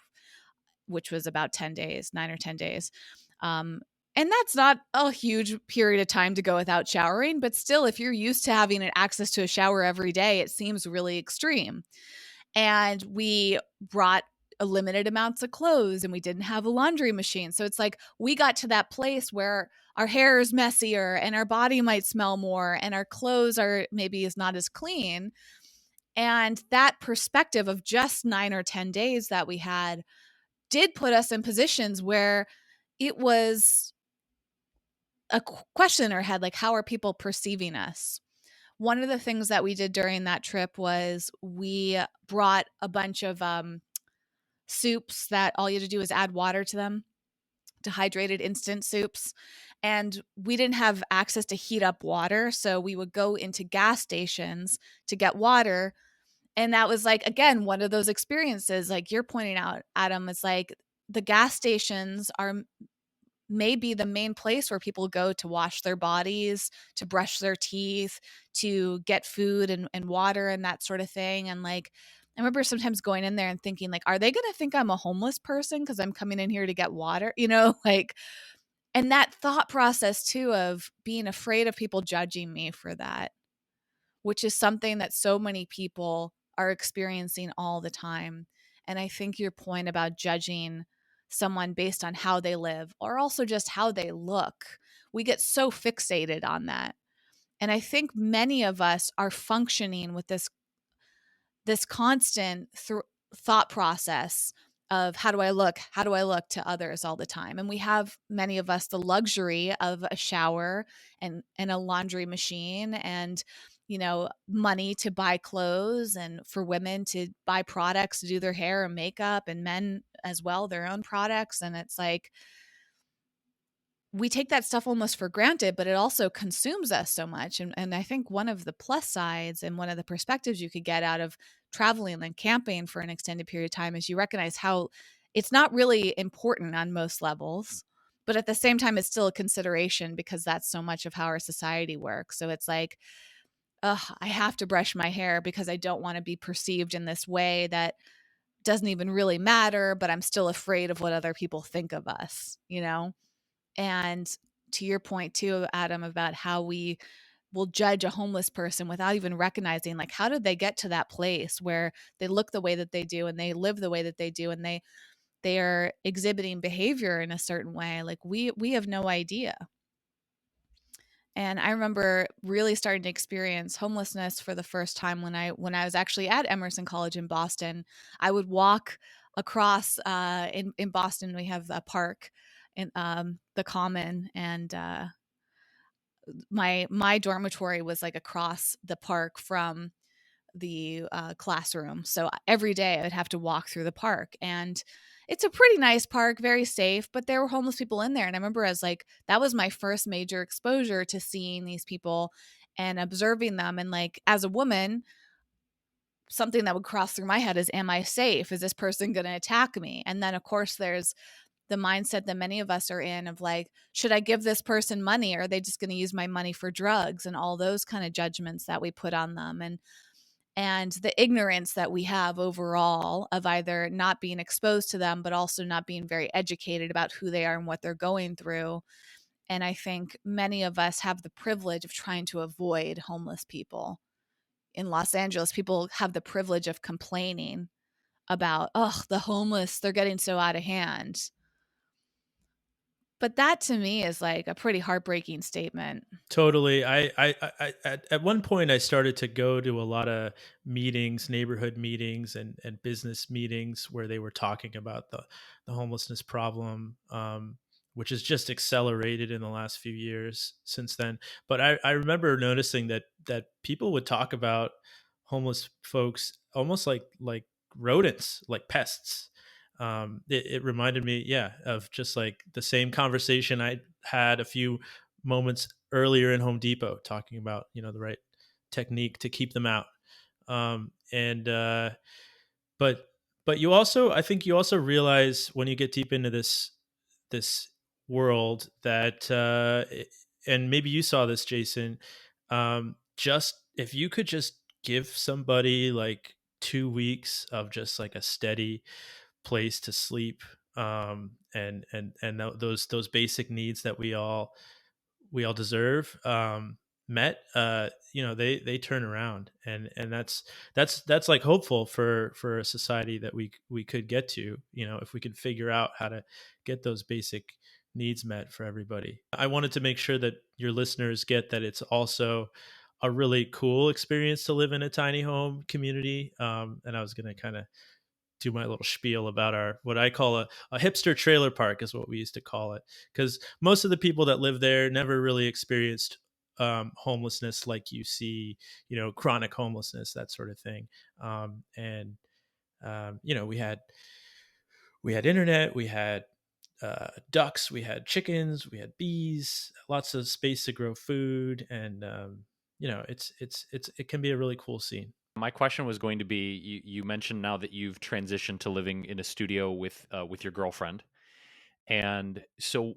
which was about 10 days, 9 or 10 days. Um, and that's not a huge period of time to go without showering, but still, if you're used to having an access to a shower every day, it seems really extreme. And we brought a limited amounts of clothes and we didn't have a laundry machine. So it's like we got to that place where our hair is messier and our body might smell more and our clothes are maybe is not as clean. And that perspective of just 9 or 10 days that we had did put us in positions where it was a question in our head, like, how are people perceiving us? One of the things that we did during that trip was we brought a bunch of soups that all you had to do is add water to them, dehydrated instant soups. And we didn't have access to heat up water. So we would go into gas stations to get water. And that was like, again, one of those experiences, like you're pointing out, Adam, it's like the gas stations are maybe the main place where people go to wash their bodies, to brush their teeth, to get food and water and that sort of thing. And like, I remember sometimes going in there and thinking, like, are they going to think I'm a homeless person because I'm coming in here to get water? Like, and that thought process too of being afraid of people judging me for that, which is something that so many people are experiencing all the time. And I think your point about judging someone based on how they live or also just how they look, we get so fixated on that. And I think many of us are functioning with this constant thought process of how do I look? How do I look to others all the time? And we have many of us the luxury of a shower and a laundry machine and money to buy clothes and for women to buy products to do their hair and makeup and men as well their own products. And it's like we take that stuff almost for granted, but it also consumes us so much. And I think one of the plus sides and one of the perspectives you could get out of traveling and camping for an extended period of time is you recognize how it's not really important on most levels, but at the same time, it's still a consideration because that's so much of how our society works. So it's like, I have to brush my hair because I don't want to be perceived in this way that doesn't even really matter, but I'm still afraid of what other people think of us. And to your point too, Adam, about how we will judge a homeless person without even recognizing, like, how did they get to that place where they look the way that they do and they live the way that they do and they are exhibiting behavior in a certain way. Like we have no idea. And I remember really starting to experience homelessness for the first time when I was actually at Emerson College in Boston. I would walk across in Boston. We have a park in the Common, and my dormitory was like across the park from the classroom. So every day I would have to walk through the park, and it's a pretty nice park, very safe, but there were homeless people in there. And I remember as like, that was my first major exposure to seeing these people and observing them. And like, as a woman, something that would cross through my head is, am I safe? Is this person going to attack me? And then of course there's the mindset that many of us are in of like, should I give this person money or are they just going to use my money for drugs, and all those kind of judgments that we put on them. And the ignorance that we have overall of either not being exposed to them, but also not being very educated about who they are and what they're going through. And I think many of us have the privilege of trying to avoid homeless people. In Los Angeles, people have the privilege of complaining about, oh, the homeless, they're getting so out of hand. But that to me is like a pretty heartbreaking statement. Totally. At one point I started to go to a lot of meetings, neighborhood meetings and business meetings where they were talking about the homelessness problem, which has just accelerated in the last few years since then. But I remember noticing that people would talk about homeless folks almost like rodents, like pests. It reminded me, yeah, of just like the same conversation I had a few moments earlier in Home Depot, talking about the right technique to keep them out. And but you also, I think you also realize when you get deep into this world that and maybe you saw this, Jason, just if you could just give somebody like 2 weeks of just like a steady place to sleep, and those basic needs that we all deserve, met, they turn around, and that's like hopeful for a society that we could get to, if we could figure out how to get those basic needs met for everybody. I wanted to make sure that your listeners get that it's also a really cool experience to live in a tiny home community. And I was going to kind of do my little spiel about our what I call a hipster trailer park is what we used to call it, because most of the people that live there never really experienced homelessness like you see, chronic homelessness, that sort of thing. And we had internet, we had ducks, we had chickens, we had bees, lots of space to grow food, and it can be a really cool scene. My question was going to be, you mentioned now that you've transitioned to living in a studio with your girlfriend. And so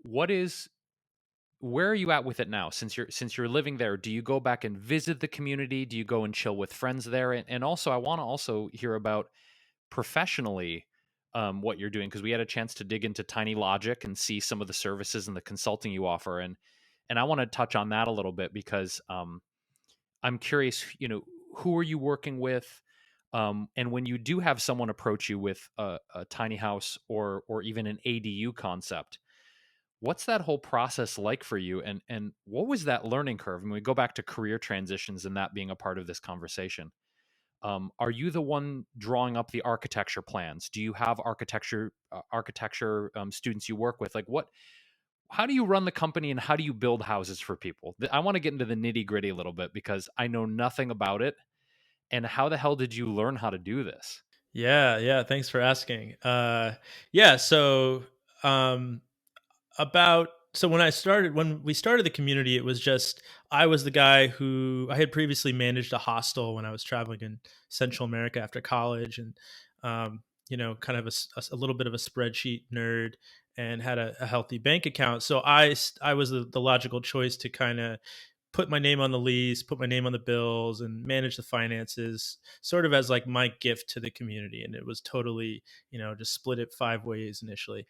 where are you at with it now? Since you're living there, do you go back and visit the community? Do you go and chill with friends there? And also, I want to also hear about professionally what you're doing, because we had a chance to dig into Tiny Logic and see some of the services and the consulting you offer, and I want to touch on that a little bit because I'm curious, who are you working with? And when you do have someone approach you with a tiny house or even an ADU concept, what's that whole process like for you? And what was that learning curve? And we go back to career transitions and that being a part of this conversation. Are you the one drawing up the architecture plans? Do you have architecture students you work with? Like what? How do you run the company and how do you build houses for people? I want to get into the nitty gritty a little bit because I know nothing about it. And how the hell did you learn how to do this? Yeah, thanks for asking. Yeah, so um, when we started the community, it was just I was the guy who I had previously managed a hostel when I was traveling in Central America after college, and kind of a little bit of a spreadsheet nerd, and had a healthy bank account. So I was the logical choice to kind of put my name on the lease, put my name on the bills, and manage the finances, sort of as like my gift to the community. And it was totally, just split it 5 ways initially.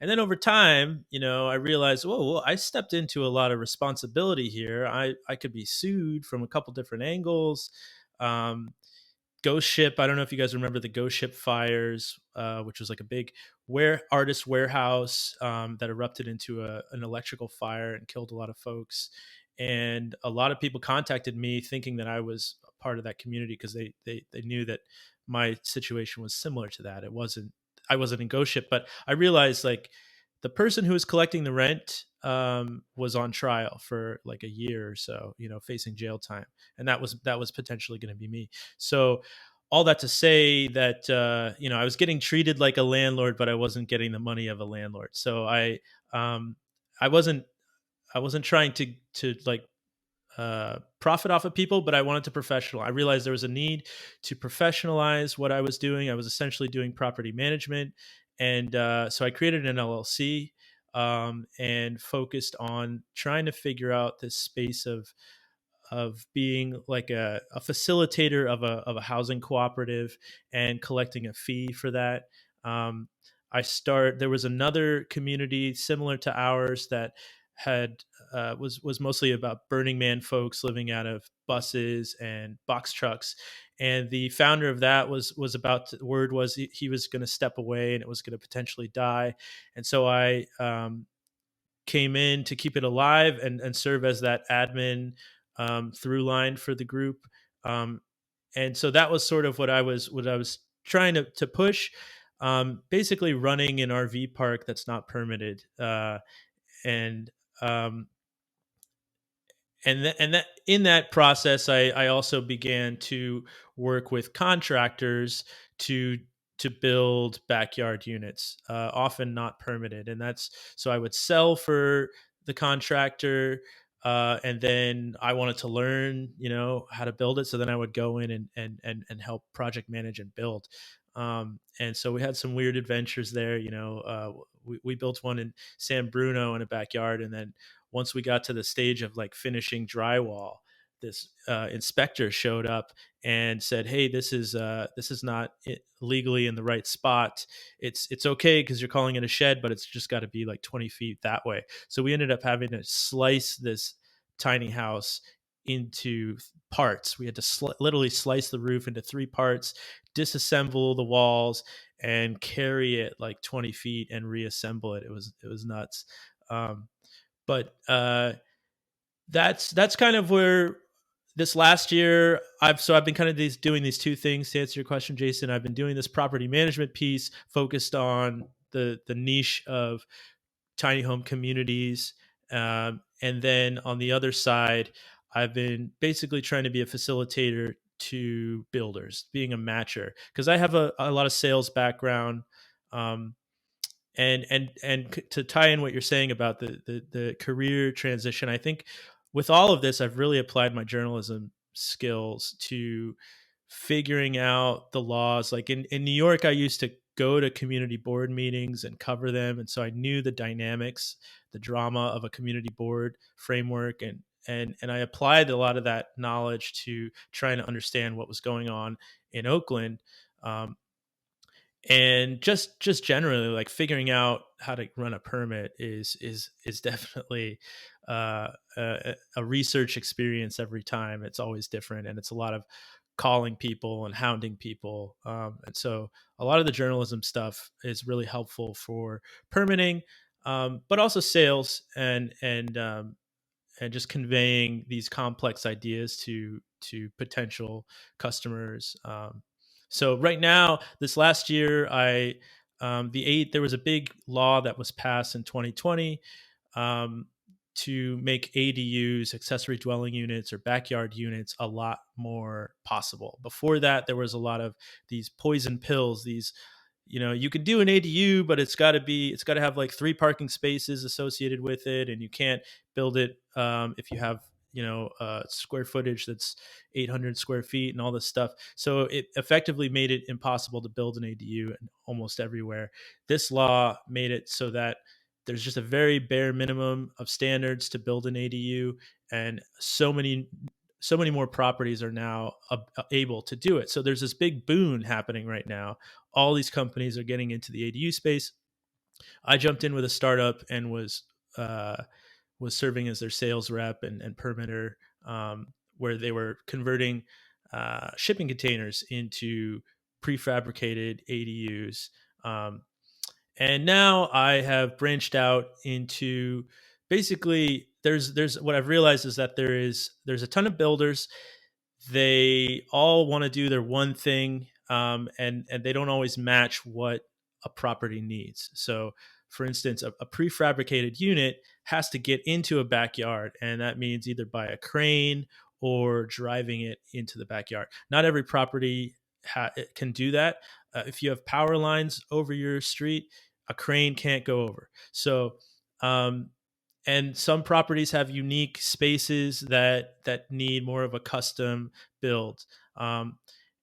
And then over time, I realized, well, I stepped into a lot of responsibility here. I could be sued from a couple different angles. Um, Ghost Ship. I don't know if you guys remember the Ghost Ship fires, which was like a big artist warehouse that erupted into an electrical fire and killed a lot of folks. And a lot of people contacted me thinking that I was a part of that community because they knew that my situation was similar to that. I wasn't in Ghost Ship, but I realized like the person who was collecting the rent was on trial for like a year or so, facing jail time, and that was potentially going to be me. So all that to say that I was getting treated like a landlord, but I wasn't getting the money of a landlord. So um, I wasn't trying to like profit off of people, but I wanted to professional. I realized there was a need to professionalize what I was doing. I was essentially doing property management, and so I created an LLC and focused on trying to figure out this space of being like a facilitator of a housing cooperative and collecting a fee for that. Um, there was another community similar to ours that had was mostly about Burning Man folks living out of buses and box trucks, and the founder of that was word was he was going to step away and it was going to potentially die, and so I came in to keep it alive and serve as that admin through line for the group. And so that was sort of what I was trying to push. Basically, running an RV park that's not permitted, and um, and that in that process, I also began to work with contractors to to build backyard units, often not permitted, and that's so I would sell for the contractor. And then I wanted to learn, how to build it. So then I would go in and help project manage and build. And so we had some weird adventures there. We built one in San Bruno in a backyard, and then once we got to the stage of like finishing drywall, this inspector showed up and said, "Hey, this is not legally in the right spot. It's okay because you're calling it a shed, but it's just got to be like 20 feet that way." So we ended up having to slice this tiny house into parts. We had to literally slice the roof into 3 parts, disassemble the walls, and carry it like 20 feet and reassemble it. It was nuts. Um, but that's kind of where this last year I've been kind of doing these 2 things to answer your question, Jason. I've been doing this property management piece focused on the niche of tiny home communities, and then on the other side, I've been basically trying to be a facilitator to builders, being a matcher, because I have a lot of sales background. Um, and to tie in what you're saying about the career transition, I think with all of this, I've really applied my journalism skills to figuring out the laws. Like in New York, I used to go to community board meetings and cover them, and so I knew the dynamics, the drama of a community board framework, and I applied a lot of that knowledge to trying to understand what was going on in Oakland. And just generally, like, figuring out how to run a permit is definitely a research experience every time. It's always different, and it's a lot of calling people and hounding people, and so a lot of the journalism stuff is really helpful for permitting, but also sales and just conveying these complex ideas to potential customers. So right now, this last year, there was a big law that was passed in 2020, um, to make ADUs, accessory dwelling units, or backyard units, a lot more possible. Before that, there was a lot of these poison pills, these, you can do an ADU, but it's got to have like 3 parking spaces associated with it, and you can't build it if you have square footage that's 800 square feet and all this stuff. So it effectively made it impossible to build an ADU almost everywhere. This law made it so that there's just a very bare minimum of standards to build an ADU, and so many more properties are now able to do it. So there's this big boon happening right now. All these companies are getting into the ADU space. I jumped in with a startup and was serving as their sales rep and permitter, where they were converting shipping containers into prefabricated ADUs. And now I have branched out into, basically, there's what I've realized is that there's a ton of builders. They all want to do their one thing, and they don't always match what a property needs. So, for instance, a prefabricated unit has to get into a backyard, and that means either by a crane or driving it into the backyard. Not every property can do that. If you have power lines over your street, a crane can't go over. So, and some properties have unique spaces that need more of a custom build.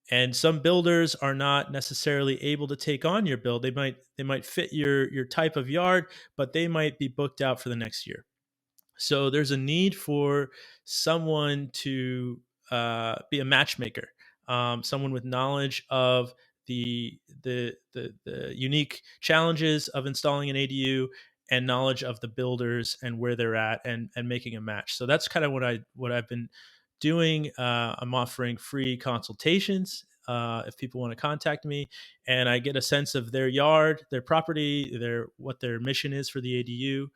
And some builders are not necessarily able to take on your build. They might fit your type of yard, but they might be booked out for the next year. So there's a need for someone to be a matchmaker, someone with knowledge of the unique challenges of installing an ADU, and knowledge of the builders and where they're at, and making a match. So that's kind of what I've been doing. I'm offering free consultations if people want to contact me, and I get a sense of their yard, their property, what their mission is for the ADU.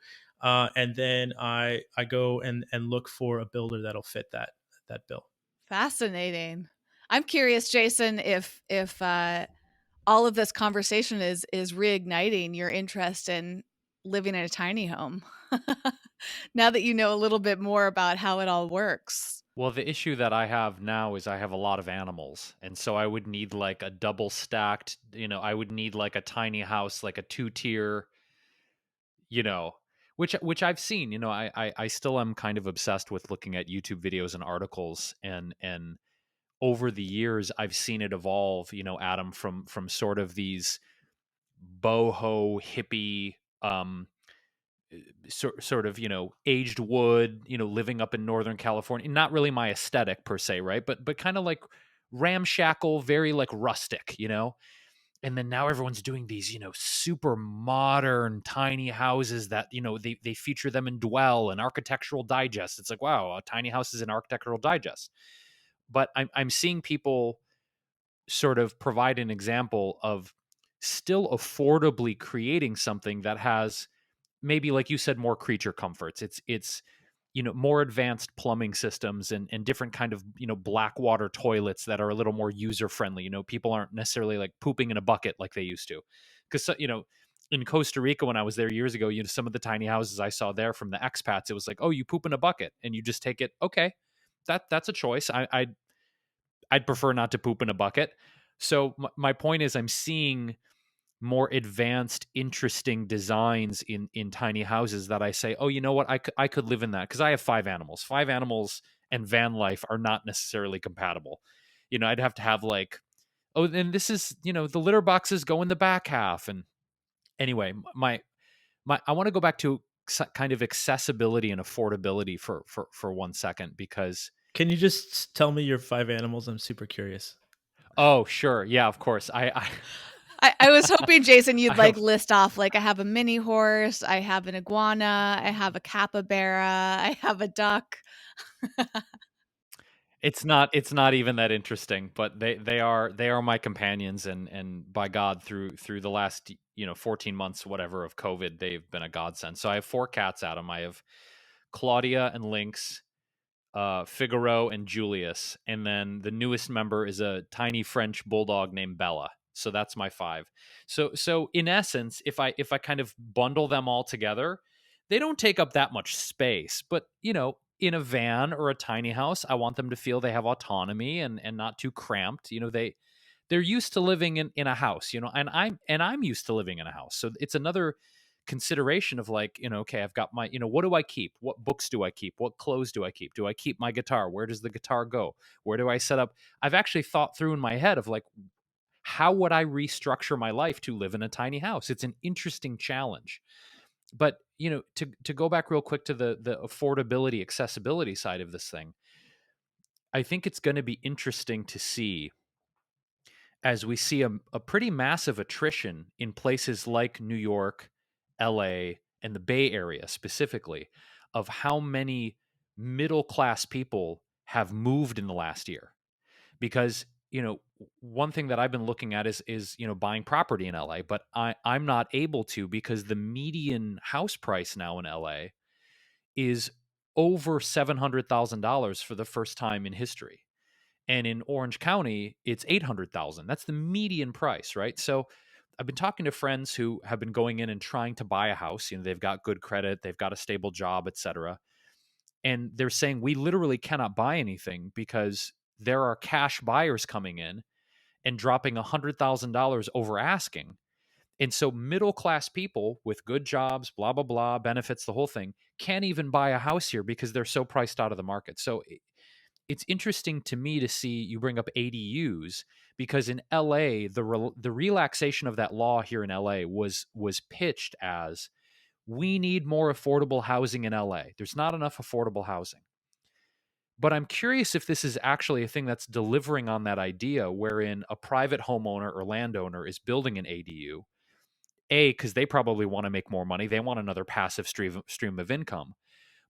And then I go and look for a builder that'll fit that bill. Fascinating. I'm curious, Jason, if all of this conversation is reigniting your interest in living in a tiny home. Now that you know a little bit more about how it all works. Well, the issue that I have now is I have a lot of animals. And so I would need like a double stacked, I would need like a tiny house, like a 2-tier, you know, which I've seen. I still am kind of obsessed with looking at YouTube videos and articles, and over the years I've seen it evolve, Adam, from sort of boho hippie, sort of, aged wood, living up in Northern California. Not really my aesthetic per se, right? But kind of like ramshackle, very like rustic, And then now everyone's doing these, super modern tiny houses that, they feature them in Dwell and Architectural Digest. It's like, wow, a tiny house is an Architectural Digest. But I'm seeing people sort of provide an example of still affordably creating something that has maybe, like you said, more creature comforts. It's more advanced plumbing systems and different kind of black water toilets that are a little more user friendly. People aren't necessarily like pooping in a bucket like they used to, because in Costa Rica when I was there years ago, some of the tiny houses I saw there from the expats, it was like, oh, you poop in a bucket and you just take it. Okay, that's a choice. I'd prefer not to poop in a bucket. So my point is, I'm seeing more advanced, interesting designs in tiny houses that I say, oh, you know what, I could live in that, because I have 5 animals. 5 animals and van life are not necessarily compatible. I'd have to have like, oh, and this is, the litter boxes go in the back half. And anyway, my I want to go back to kind of accessibility and affordability for 1 second, because Can you just tell me your 5 animals? I'm super curious. oh, sure, yeah, of course. I was hoping, Jason, you'd I like have list off, like, I have a mini horse, I have an iguana, I have a capybara, I have a duck. it's not even that interesting, but they are my companions, and by God, through the last 14 months whatever of COVID, they've been a godsend. So I have 4 cats, Adam. I have Claudia and Lynx, Figaro and Julius, and then the newest member is a tiny French bulldog named Bella. So that's my 5. So in essence, if I kind of bundle them all together, they don't take up that much space. But in a van or a tiny house, I want them to feel they have autonomy and not too cramped. They're used to living in a house, and I'm used to living in a house. So it's another consideration of like, okay, I've got my, what do I keep? What books do I keep? What clothes do I keep? Do I keep my guitar? Where does the guitar go? Where do I set up? I've actually thought through in my head of like, how would I restructure my life to live in a tiny house? It's an interesting challenge. But, to go back real quick to the affordability, accessibility side of this thing, I think it's going to be interesting to see as we see a pretty massive attrition in places like New York, LA, and the Bay Area specifically, of how many middle class people have moved in the last year. Because, one thing that I've been looking at is buying property in LA, but I'm not able to, because the median house price now in LA is over $700,000 for the first time in history. And in Orange County, it's 800,000. That's the median price, right? So I've been talking to friends who have been going in and trying to buy a house. They've got good credit, they've got a stable job, etc. And they're saying we literally cannot buy anything because there are cash buyers coming in and dropping $100,000 over asking. And so middle class people with good jobs, blah, blah, blah, benefits, the whole thing, can't even buy a house here because they're so priced out of the market. So it's interesting to me to see you bring up ADUs, because in LA, the relaxation of that law here in LA was pitched as, we need more affordable housing in LA. There's not enough affordable housing. But I'm curious if this is actually a thing that's delivering on that idea, wherein a private homeowner or landowner is building an ADU, because they probably want to make more money. They want another passive stream of income.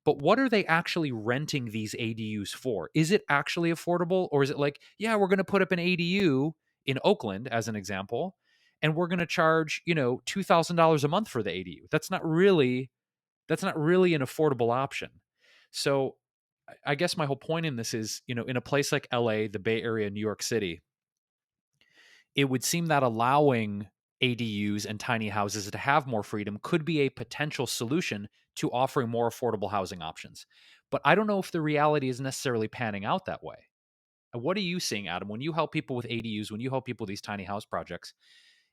But what are they actually renting these ADUs for? Is it actually affordable? Or is it like, yeah, we're going to put up an ADU in Oakland, as an example, and we're going to charge, $2,000 a month for the ADU. That's not really an affordable option. So I guess my whole point in this is, in a place like LA, the Bay Area, New York City, it would seem that allowing ADUs and tiny houses to have more freedom could be a potential solution to offering more affordable housing options. But I don't know if the reality is necessarily panning out that way. What are you seeing, Adam, when you help people with ADUs, when you help people with these tiny house projects?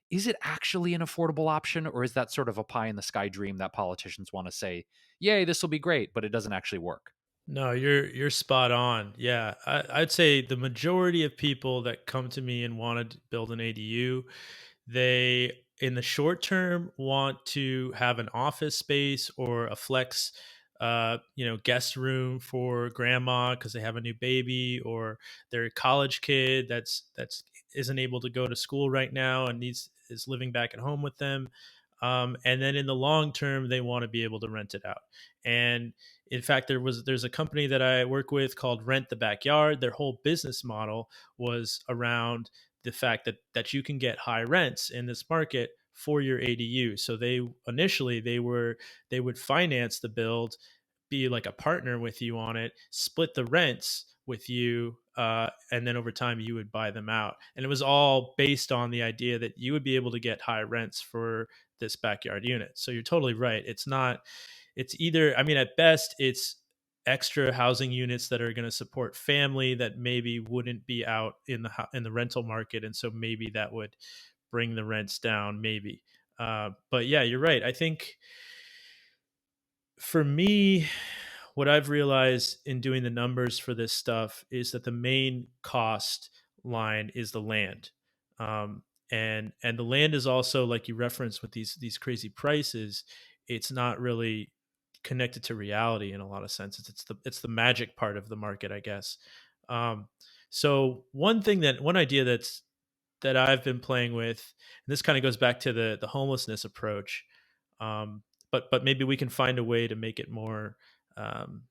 Is it actually an affordable option, or is that sort of a pie in the sky dream that politicians want to say, yay, this will be great, but it doesn't actually work? No, you're spot on. Yeah, I'd say the majority of people that come to me and want to build an ADU, they in the short term want to have an office space or a flex, guest room for grandma because they have a new baby or their college kid that's isn't able to go to school right now and is living back at home with them. And then in the long term, they want to be able to rent it out. And in fact, there's a company that I work with called Rent the Backyard. Their whole business model was around the fact that you can get high rents in this market for your ADU. So they would finance the build, be like a partner with you on it, split the rents with you, and then over time you would buy them out. And it was all based on the idea that you would be able to get high rents for this backyard unit. So you're totally right. It's either, I mean, at best, it's extra housing units that are going to support family that maybe wouldn't be out in the rental market, and so maybe that would bring the rents down, maybe. But yeah, you're right. I think for me, what I've realized in doing the numbers for this stuff is that the main cost line is the land. And the land is also, like you referenced, with these crazy prices, it's not really connected to reality in a lot of senses. It's the magic part of the market, I guess. Um, so one idea that I've been playing with, and this kind of goes back to the homelessness approach, um, but maybe we can find a way to make it more, um,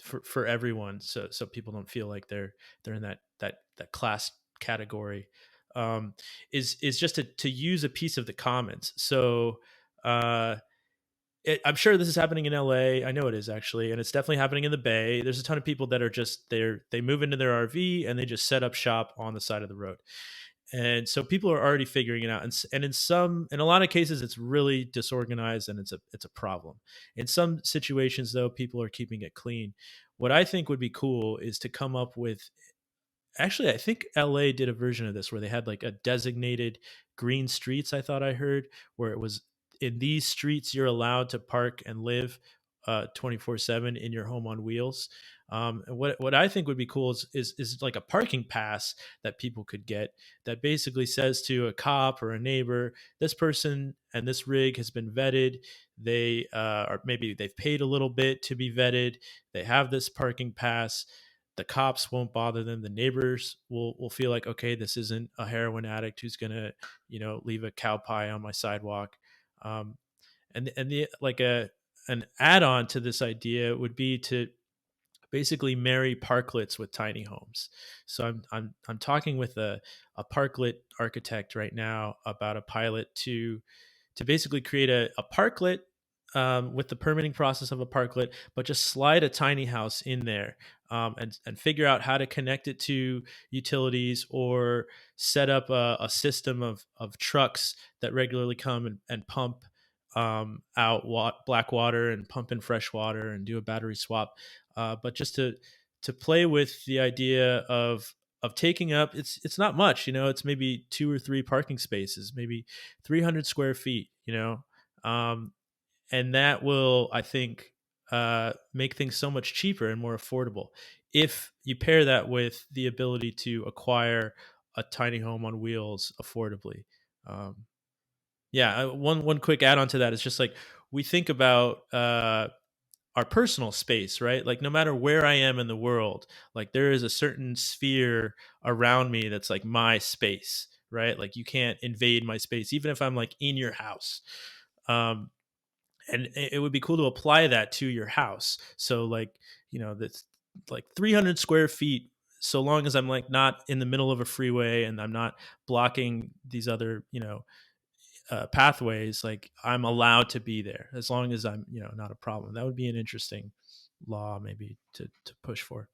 for everyone, so people don't feel like they're in that class category. Is just to use a piece of the commons. So I'm sure this is happening in LA. I know it is, actually, and it's definitely happening in the Bay. There's a ton of people that are just they move into their RV and they just set up shop on the side of the road. And so people are already figuring it out, and in a lot of cases it's really disorganized, and it's a problem. In some situations, though, people are keeping it clean. What I think would be cool is to come up with, actually, I think LA did a version of this where they had like a designated green streets. I thought I heard where it was, in these streets you're allowed to park and live 24/7 in your home on wheels. And what I think would be cool is like a parking pass that people could get that basically says to a cop or a neighbor, this person and this rig has been vetted. They or maybe they've paid a little bit to be vetted. They have this parking pass. The cops won't bother them. The neighbors will feel like, okay, this isn't a heroin addict who's gonna, leave a cow pie on my sidewalk. Um, and the like a an add-on to this idea would be to basically marry parklets with tiny homes. So I'm talking with a parklet architect right now about a pilot to basically create a parklet, with the permitting process of a parklet, but just slide a tiny house in there, and figure out how to connect it to utilities, or set up a system of trucks that regularly come and pump out black water and pump in fresh water and do a battery swap. But just to play with the idea of taking up, it's not much, it's maybe 2 or 3 parking spaces, maybe 300 square feet, and that will, I think, make things so much cheaper and more affordable if you pair that with the ability to acquire a tiny home on wheels affordably. Um, yeah, one quick add on to that is just like, we think about our personal space, right? Like, no matter where I am in the world, like there is a certain sphere around me that's like my space, right? Like you can't invade my space, even if I'm like in your house. Um, and it would be cool to apply that to your house. So like, that's like 300 square feet, so long as I'm like not in the middle of a freeway and I'm not blocking these other, pathways, like I'm allowed to be there as long as I'm, not a problem. That would be an interesting law maybe to push for.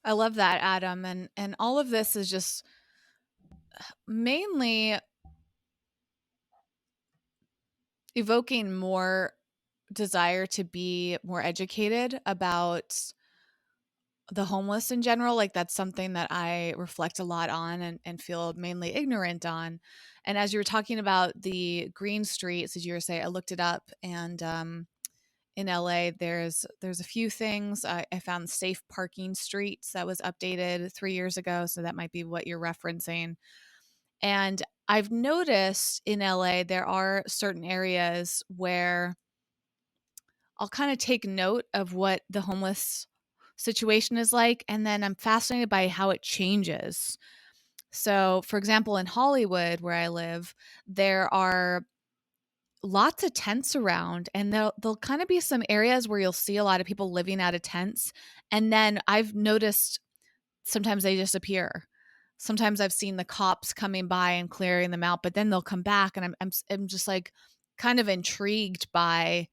I love that, Adam. And all of this is just mainly evoking more desire to be more educated about the homeless in general. Like that's something that I reflect a lot on and feel mainly ignorant on. And as you were talking about the green streets, as you were saying, I looked it up, and in LA, there's a few things. I found safe parking streets that was updated 3 years ago, so that might be what you're referencing. And I've noticed in LA there are certain areas where I'll kind of take note of what the homeless situation is like, and then I'm fascinated by how it changes. So, for example, in Hollywood, where I live, there are lots of tents around, and there'll kind of be some areas where you'll see a lot of people living out of tents. And then I've noticed sometimes they disappear. Sometimes I've seen the cops coming by and clearing them out, but then they'll come back, and I'm just like kind of intrigued by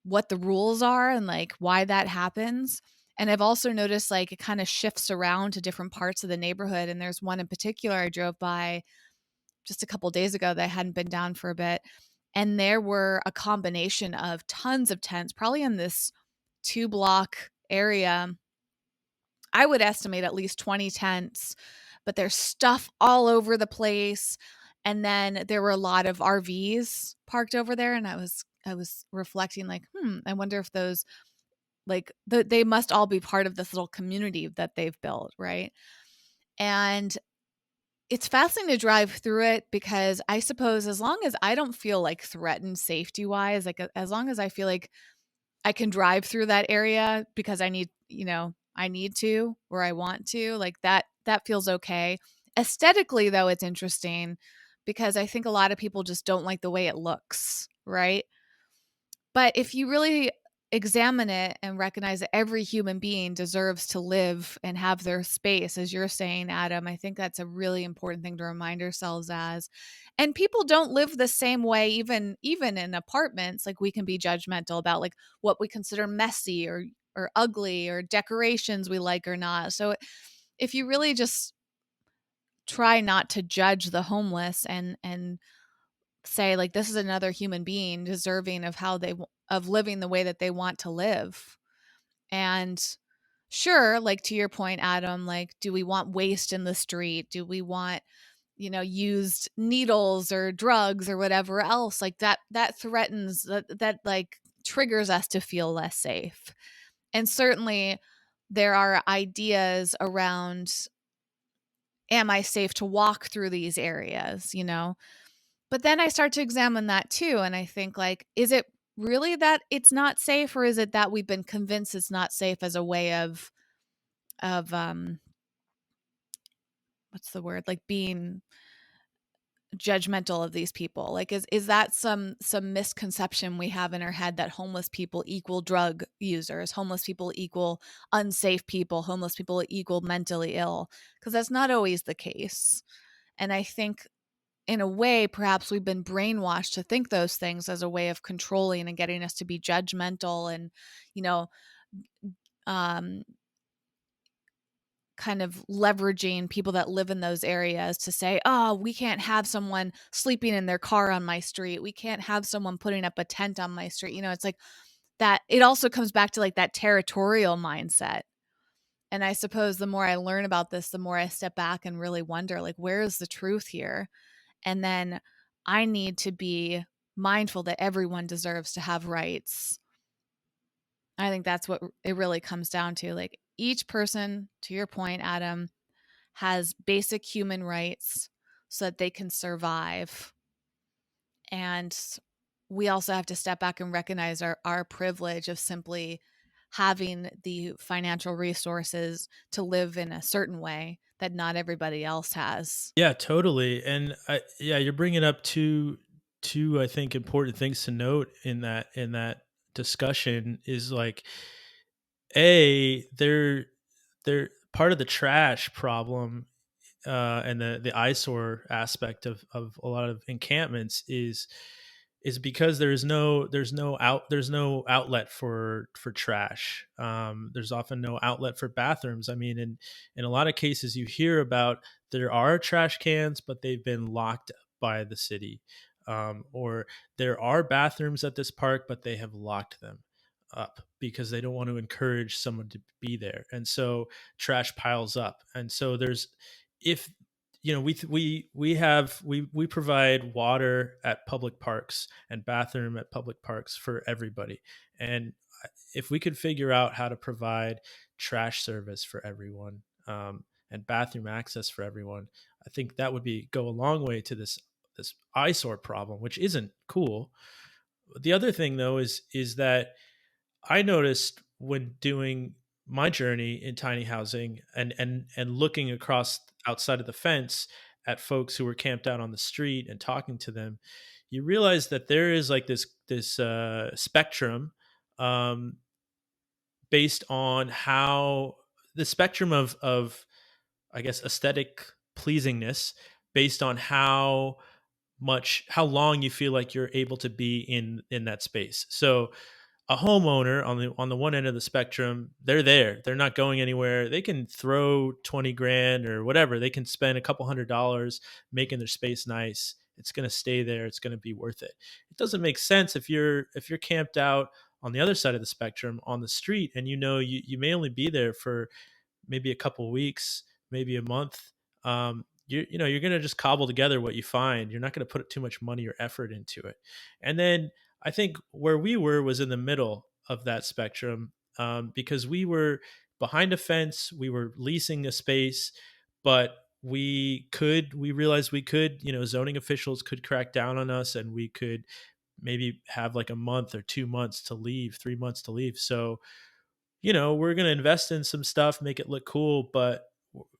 what the rules are and like why that happens. And I've also noticed like it kind of shifts around to different parts of the neighborhood. And there's one in particular I drove by just a couple days ago that I hadn't been down for a bit. And there were a combination of tons of tents, probably in this 2 block area. I would estimate at least 20 tents, but there's stuff all over the place. And then there were a lot of RVs parked over there. And I was reflecting like, I wonder if those like they must all be part of this little community that they've built, right? And it's fascinating to drive through it because I suppose as long as I don't feel like threatened safety wise, like as long as I feel like I can drive through that area because I need to or I want to, like that feels okay. Aesthetically though, it's interesting because I think a lot of people just don't like the way it looks, right? But if you really examine it and recognize that every human being deserves to live and have their space, as you're saying, Adam, I think that's a really important thing to remind ourselves as. And people don't live the same way, even in apartments. Like we can be judgmental about like what we consider messy or ugly or decorations we like or not. So if you really just try not to judge the homeless and say like this is another human being deserving of of living the way that they want to live. And sure, like to your point, Adam, like do we want waste in the street? Do we want used needles or drugs or whatever else? Like that threatens that like triggers us to feel less safe. And certainly there are ideas around, am I safe to walk through these areas? But then I start to examine that too, and I think like, is it really that it's not safe, or is it that we've been convinced it's not safe as a way of what's the word? Like being judgmental of these people? Like is that some misconception we have in our head that homeless people equal drug users, homeless people equal unsafe people, homeless people equal mentally ill? Because that's not always the case. And I think in a way, perhaps we've been brainwashed to think those things as a way of controlling and getting us to be judgmental and, you know, um, kind of leveraging people that live in those areas to say, oh, we can't have someone sleeping in their car on my street. We can't have someone putting up a tent on my street. It's like that. It also comes back to like that territorial mindset. And I suppose the more I learn about this, the more I step back and really wonder, like, where is the truth here? And then I need to be mindful that everyone deserves to have rights. I think that's what it really comes down to. Like each person, to your point, Adam, has basic human rights so that they can survive. And we also have to step back and recognize our privilege of simply having the financial resources to live in a certain way that not everybody else has. Yeah, totally. And you're bringing up two I think important things to note in that discussion is like they're part of the trash problem, and the eyesore aspect of a lot of encampments is because there's no outlet for trash. There's often no outlet for bathrooms. I mean, in a lot of cases, you hear about there are trash cans, but they've been locked by the city, or there are bathrooms at this park, but they have locked them up because they don't want to encourage someone to be there, and so trash piles up. And so there's if we provide water at public parks and bathroom at public parks for everybody. And if we could figure out how to provide trash service for everyone, and bathroom access for everyone, I think that would be go a long way to this eyesore problem, which isn't cool. The other thing though is that I noticed when doing my journey in tiny housing and looking across outside of the fence at folks who were camped out on the street and talking to them, you realize that there is like this spectrum, um, based on how the spectrum of I guess aesthetic pleasingness based on how long you feel like you're able to be in that space. So a homeowner on the one end of the spectrum, they're there. They're not going anywhere. They can throw 20 grand or whatever. They can spend a couple $100 making their space nice. It's going to stay there. It's going to be worth it. It doesn't make sense if you're camped out on the other side of the spectrum on the street, and you may only be there for maybe a couple weeks, maybe a month. You're going to just cobble together what you find. You're not going to put too much money or effort into it. And then I think where we were was in the middle of that spectrum, because we were behind a fence. We were leasing a space, but we realized we could, zoning officials could crack down on us, and we could maybe have like a month or 2 months to leave, 3 months to leave. So we're going to invest in some stuff, make it look cool, but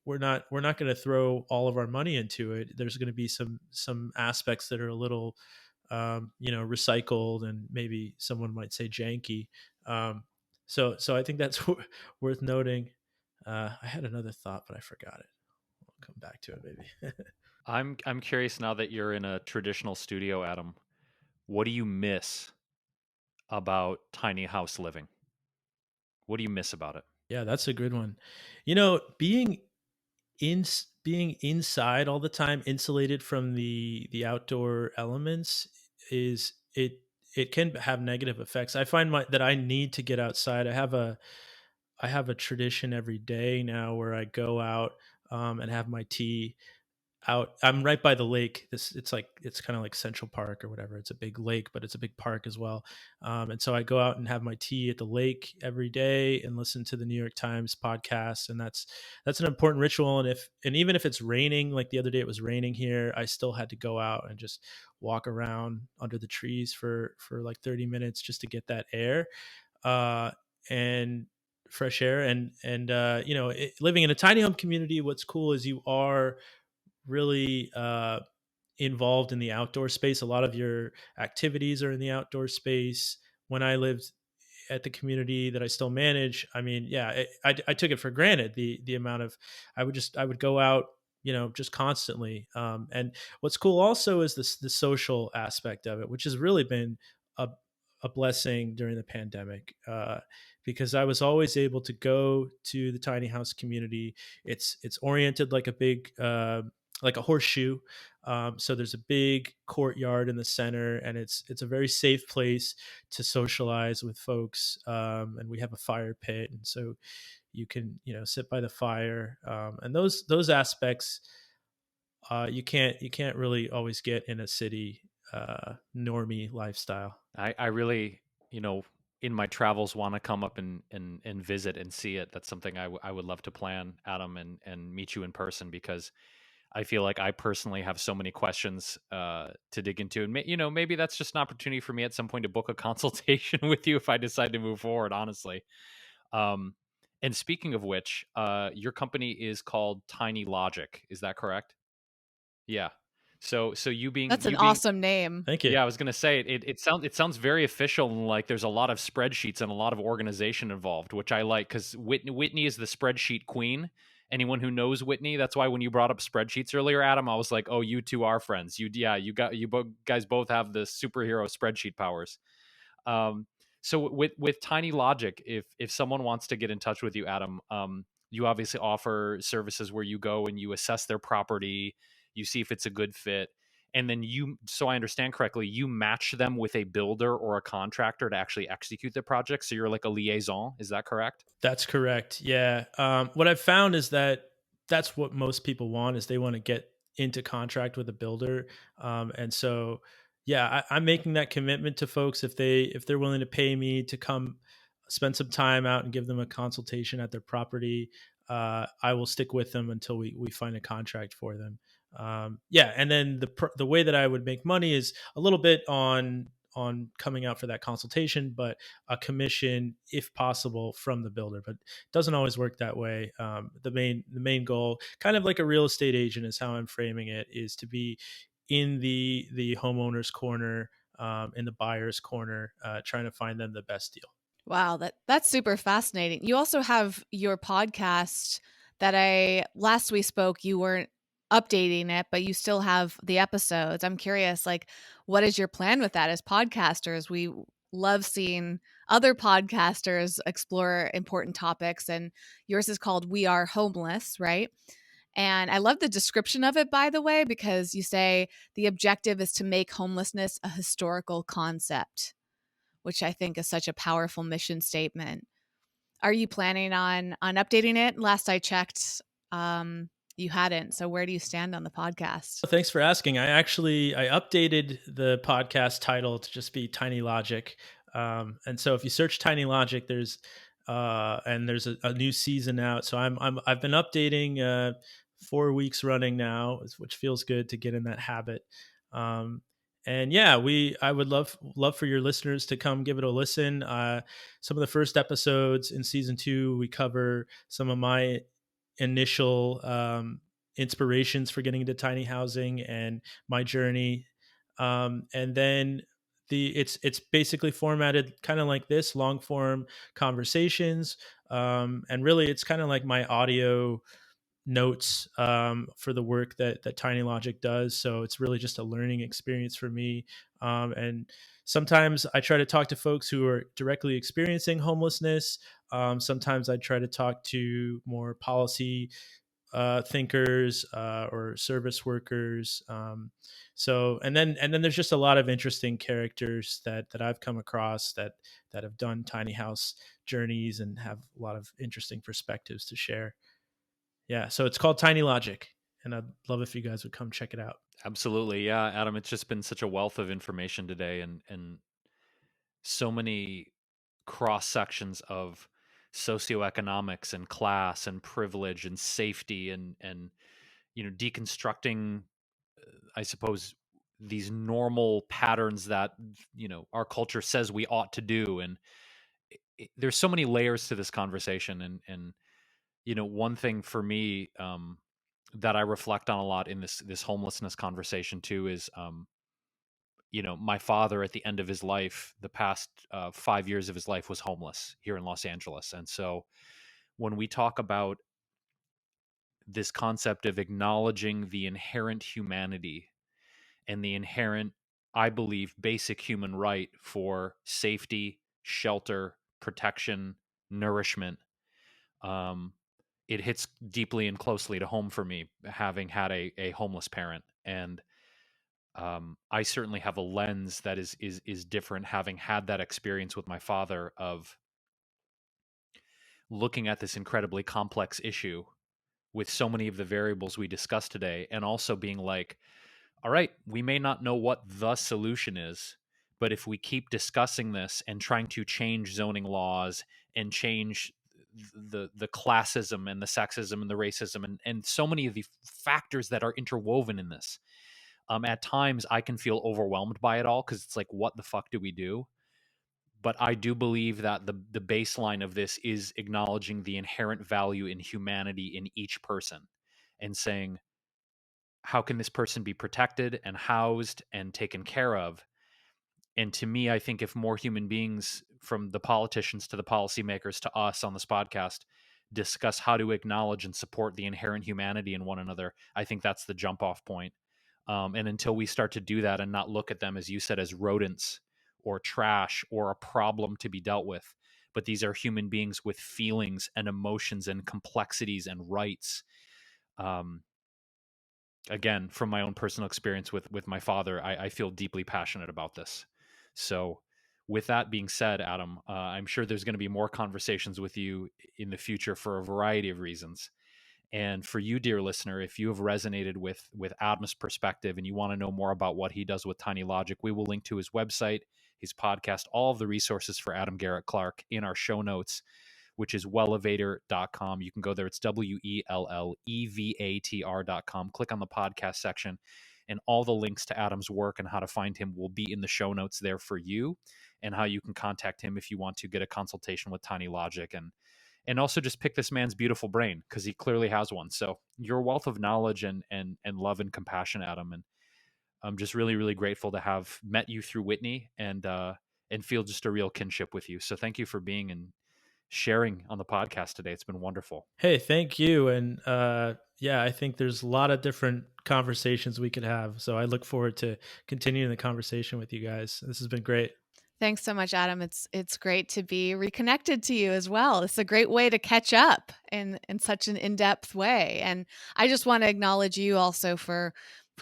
we're not going to throw all of our money into it. There's going to be some aspects that are a little recycled, and maybe someone might say janky. So I think that's worth noting. I had another thought, but I forgot it. I'll come back to it maybe. I'm curious now that you're in a traditional studio, Adam. What do you miss about tiny house living? What do you miss about it? Yeah, that's a good one. Being in being inside all the time, insulated from the outdoor elements, is it can have negative effects. I find that I need to get outside. I have a tradition every day now where I go out, and have my tea out. I'm right by the lake. It's kind of like Central Park or whatever. It's a big lake, but it's a big park as well. And so I go out and have my tea at the lake every day and listen to the New York Times podcast. And that's an important ritual. And even if it's raining, like the other day it was raining here, I still had to go out and just walk around under the trees for like 30 minutes just to get that air, and fresh air. And living in a tiny home community, what's cool is you are really involved in the outdoor space. A lot of your activities are in the outdoor space. When I lived at the community that I still manage, I mean, yeah, I took it for granted, the amount of I would go out, just constantly. And what's cool also is the social aspect of it, which has really been a a blessing during the pandemic, because I was always able to go to the tiny house community. It's oriented like a big like a horseshoe. So there's a big courtyard in the center, and it's a very safe place to socialize with folks. And we have a fire pit, and so you can sit by the fire, and those aspects, you can't really always get in a city normie lifestyle. I really, in my travels, want to come up and visit and see it. That's something I would love to plan, Adam, and meet you in person, because I feel like I personally have so many questions to dig into, and maybe that's just an opportunity for me at some point to book a consultation with you if I decide to move forward. Honestly, um, and speaking of which, your company is called Tiny Logic. Is that correct? Yeah. So you being That's an you being awesome name. Thank you. yeah, I was gonna say it sounds very official, and like there's a lot of spreadsheets and a lot of organization involved, which I like, because Whitney is the spreadsheet queen. Anyone who knows Whitney, that's why when you brought up spreadsheets earlier, Adam, I was like, oh, you two are friends. You guys both have the superhero spreadsheet powers. Um, so with Tiny Logic, if someone wants to get in touch with you, Adam, you obviously offer services where you go and you assess their property, you see if it's a good fit, and then so I understand correctly, you match them with a builder or a contractor to actually execute the project. So you're like a liaison. Is that correct? That's correct. Yeah. What I've found is that that's what most people want, is they want to get into contract with a builder. And so, yeah, I'm making that commitment to folks. If they're willing to pay me to come spend some time out and give them a consultation at their property, I will stick with them until we find a contract for them. Yeah, and then the way that I would make money is a little bit coming out for that consultation, but a commission if possible from the builder. But it doesn't always work that way. The main goal, kind of like a real estate agent, is how I'm framing it, is to be in the homeowner's corner, in the buyer's corner, trying to find them the best deal. Wow, that's super fascinating. You also have your podcast that last we spoke, you weren't updating it, but you still have the episodes. I'm curious, like, what is your plan with that? As podcasters, we love seeing other podcasters explore important topics, and yours is called We Are Homeless, right? And I love the description of it, by the way, because you say the objective is to make homelessness a historical concept, which I think is such a powerful mission statement. Are you planning on updating it? Last I checked, you hadn't. So where do you stand on the podcast? Thanks for asking. I updated the podcast title to just be Tiny Logic. And so if you search Tiny Logic, there's a new season out. So I've been updating 4 weeks running now, which feels good to get in that habit. And yeah, I would love for your listeners to come give it a listen. Some of the first episodes in season 2, we cover some of my initial inspirations for getting into tiny housing and my journey. And then it's basically formatted kind of like this, long form conversations. And really it's kind of like my audio notes for the work that Tiny Logic does. So it's really just a learning experience for me. And sometimes I try to talk to folks who are directly experiencing homelessness. Sometimes I try to talk to more policy thinkers or service workers. And then there's just a lot of interesting characters that I've come across that have done tiny house journeys and have a lot of interesting perspectives to share. Yeah, so it's called Tiny Logic, and I'd love if you guys would come check it out. Absolutely. Yeah, Adam, it's just been such a wealth of information today, and so many cross sections of socioeconomics and class and privilege and safety and deconstructing, I suppose, these normal patterns that our culture says we ought to do. And there's so many layers to this conversation, and one thing for me, that I reflect on a lot in this homelessness conversation too is, my father at the end of his life, the past 5 years of his life, was homeless here in Los Angeles. And so when we talk about this concept of acknowledging the inherent humanity and the inherent, I believe, basic human right for safety, shelter, protection, nourishment, um, it hits deeply and closely to home for me, having had a homeless parent. And I certainly have a lens that is different, having had that experience with my father, of looking at this incredibly complex issue with so many of the variables we discussed today, and also being like, all right, we may not know what the solution is, but if we keep discussing this and trying to change zoning laws and change the classism and the sexism and the racism and so many of the factors that are interwoven in this, at times I can feel overwhelmed by it all, because it's like, what the fuck do we do? But I do believe that the baseline of this is acknowledging the inherent value in humanity in each person, and saying, how can this person be protected and housed and taken care of? And to me, I think if more human beings, from the politicians to the policymakers to us on this podcast, discuss how to acknowledge and support the inherent humanity in one another, I think that's the jump off point. And until we start to do that and not look at them, as you said, as rodents or trash or a problem to be dealt with, but these are human beings with feelings and emotions and complexities and rights. Again, from my own personal experience with my father, I feel deeply passionate about this. So with that being said, Adam, I'm sure there's going to be more conversations with you in the future for a variety of reasons. And for you, dear listener, if you have resonated with Adam's perspective and you want to know more about what he does with Tiny Logic, we will link to his website, his podcast, all of the resources for Adam Garrett-Clark in our show notes, which is wellevator.com. You can go there. It's WELLEVATR.com. Click on the podcast section And all the links to Adam's work and how to find him will be in the show notes there for you, and how you can contact him if you want to get a consultation with Tiny Logic, and also just pick this man's beautiful brain, because he clearly has one. So your wealth of knowledge and love and compassion, Adam, and I'm just really, really grateful to have met you through Whitney, and feel just a real kinship with you. So thank you for being and sharing on the podcast today. It's been wonderful. Hey, thank you. And yeah, I think there's a lot of different conversations we could have. So I look forward to continuing the conversation with you guys. This has been great. Thanks so much, Adam. It's great to be reconnected to you as well. It's a great way to catch up in such an in-depth way. And I just want to acknowledge you also for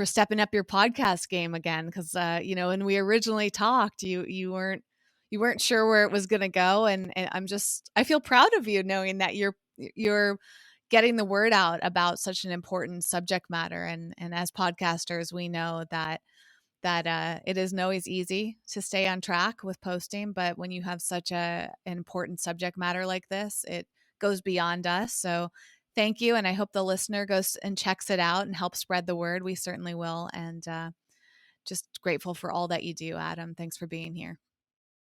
stepping up your podcast game again, because when we originally talked, you weren't sure where it was going to go, and I feel proud of you knowing that you're getting the word out about such an important subject matter. And as podcasters, we know that it isn't always easy to stay on track with posting, but when you have such an important subject matter like this, it goes beyond us. So thank you. And I hope the listener goes and checks it out and helps spread the word. We certainly will. And just grateful for all that you do, Adam. Thanks for being here.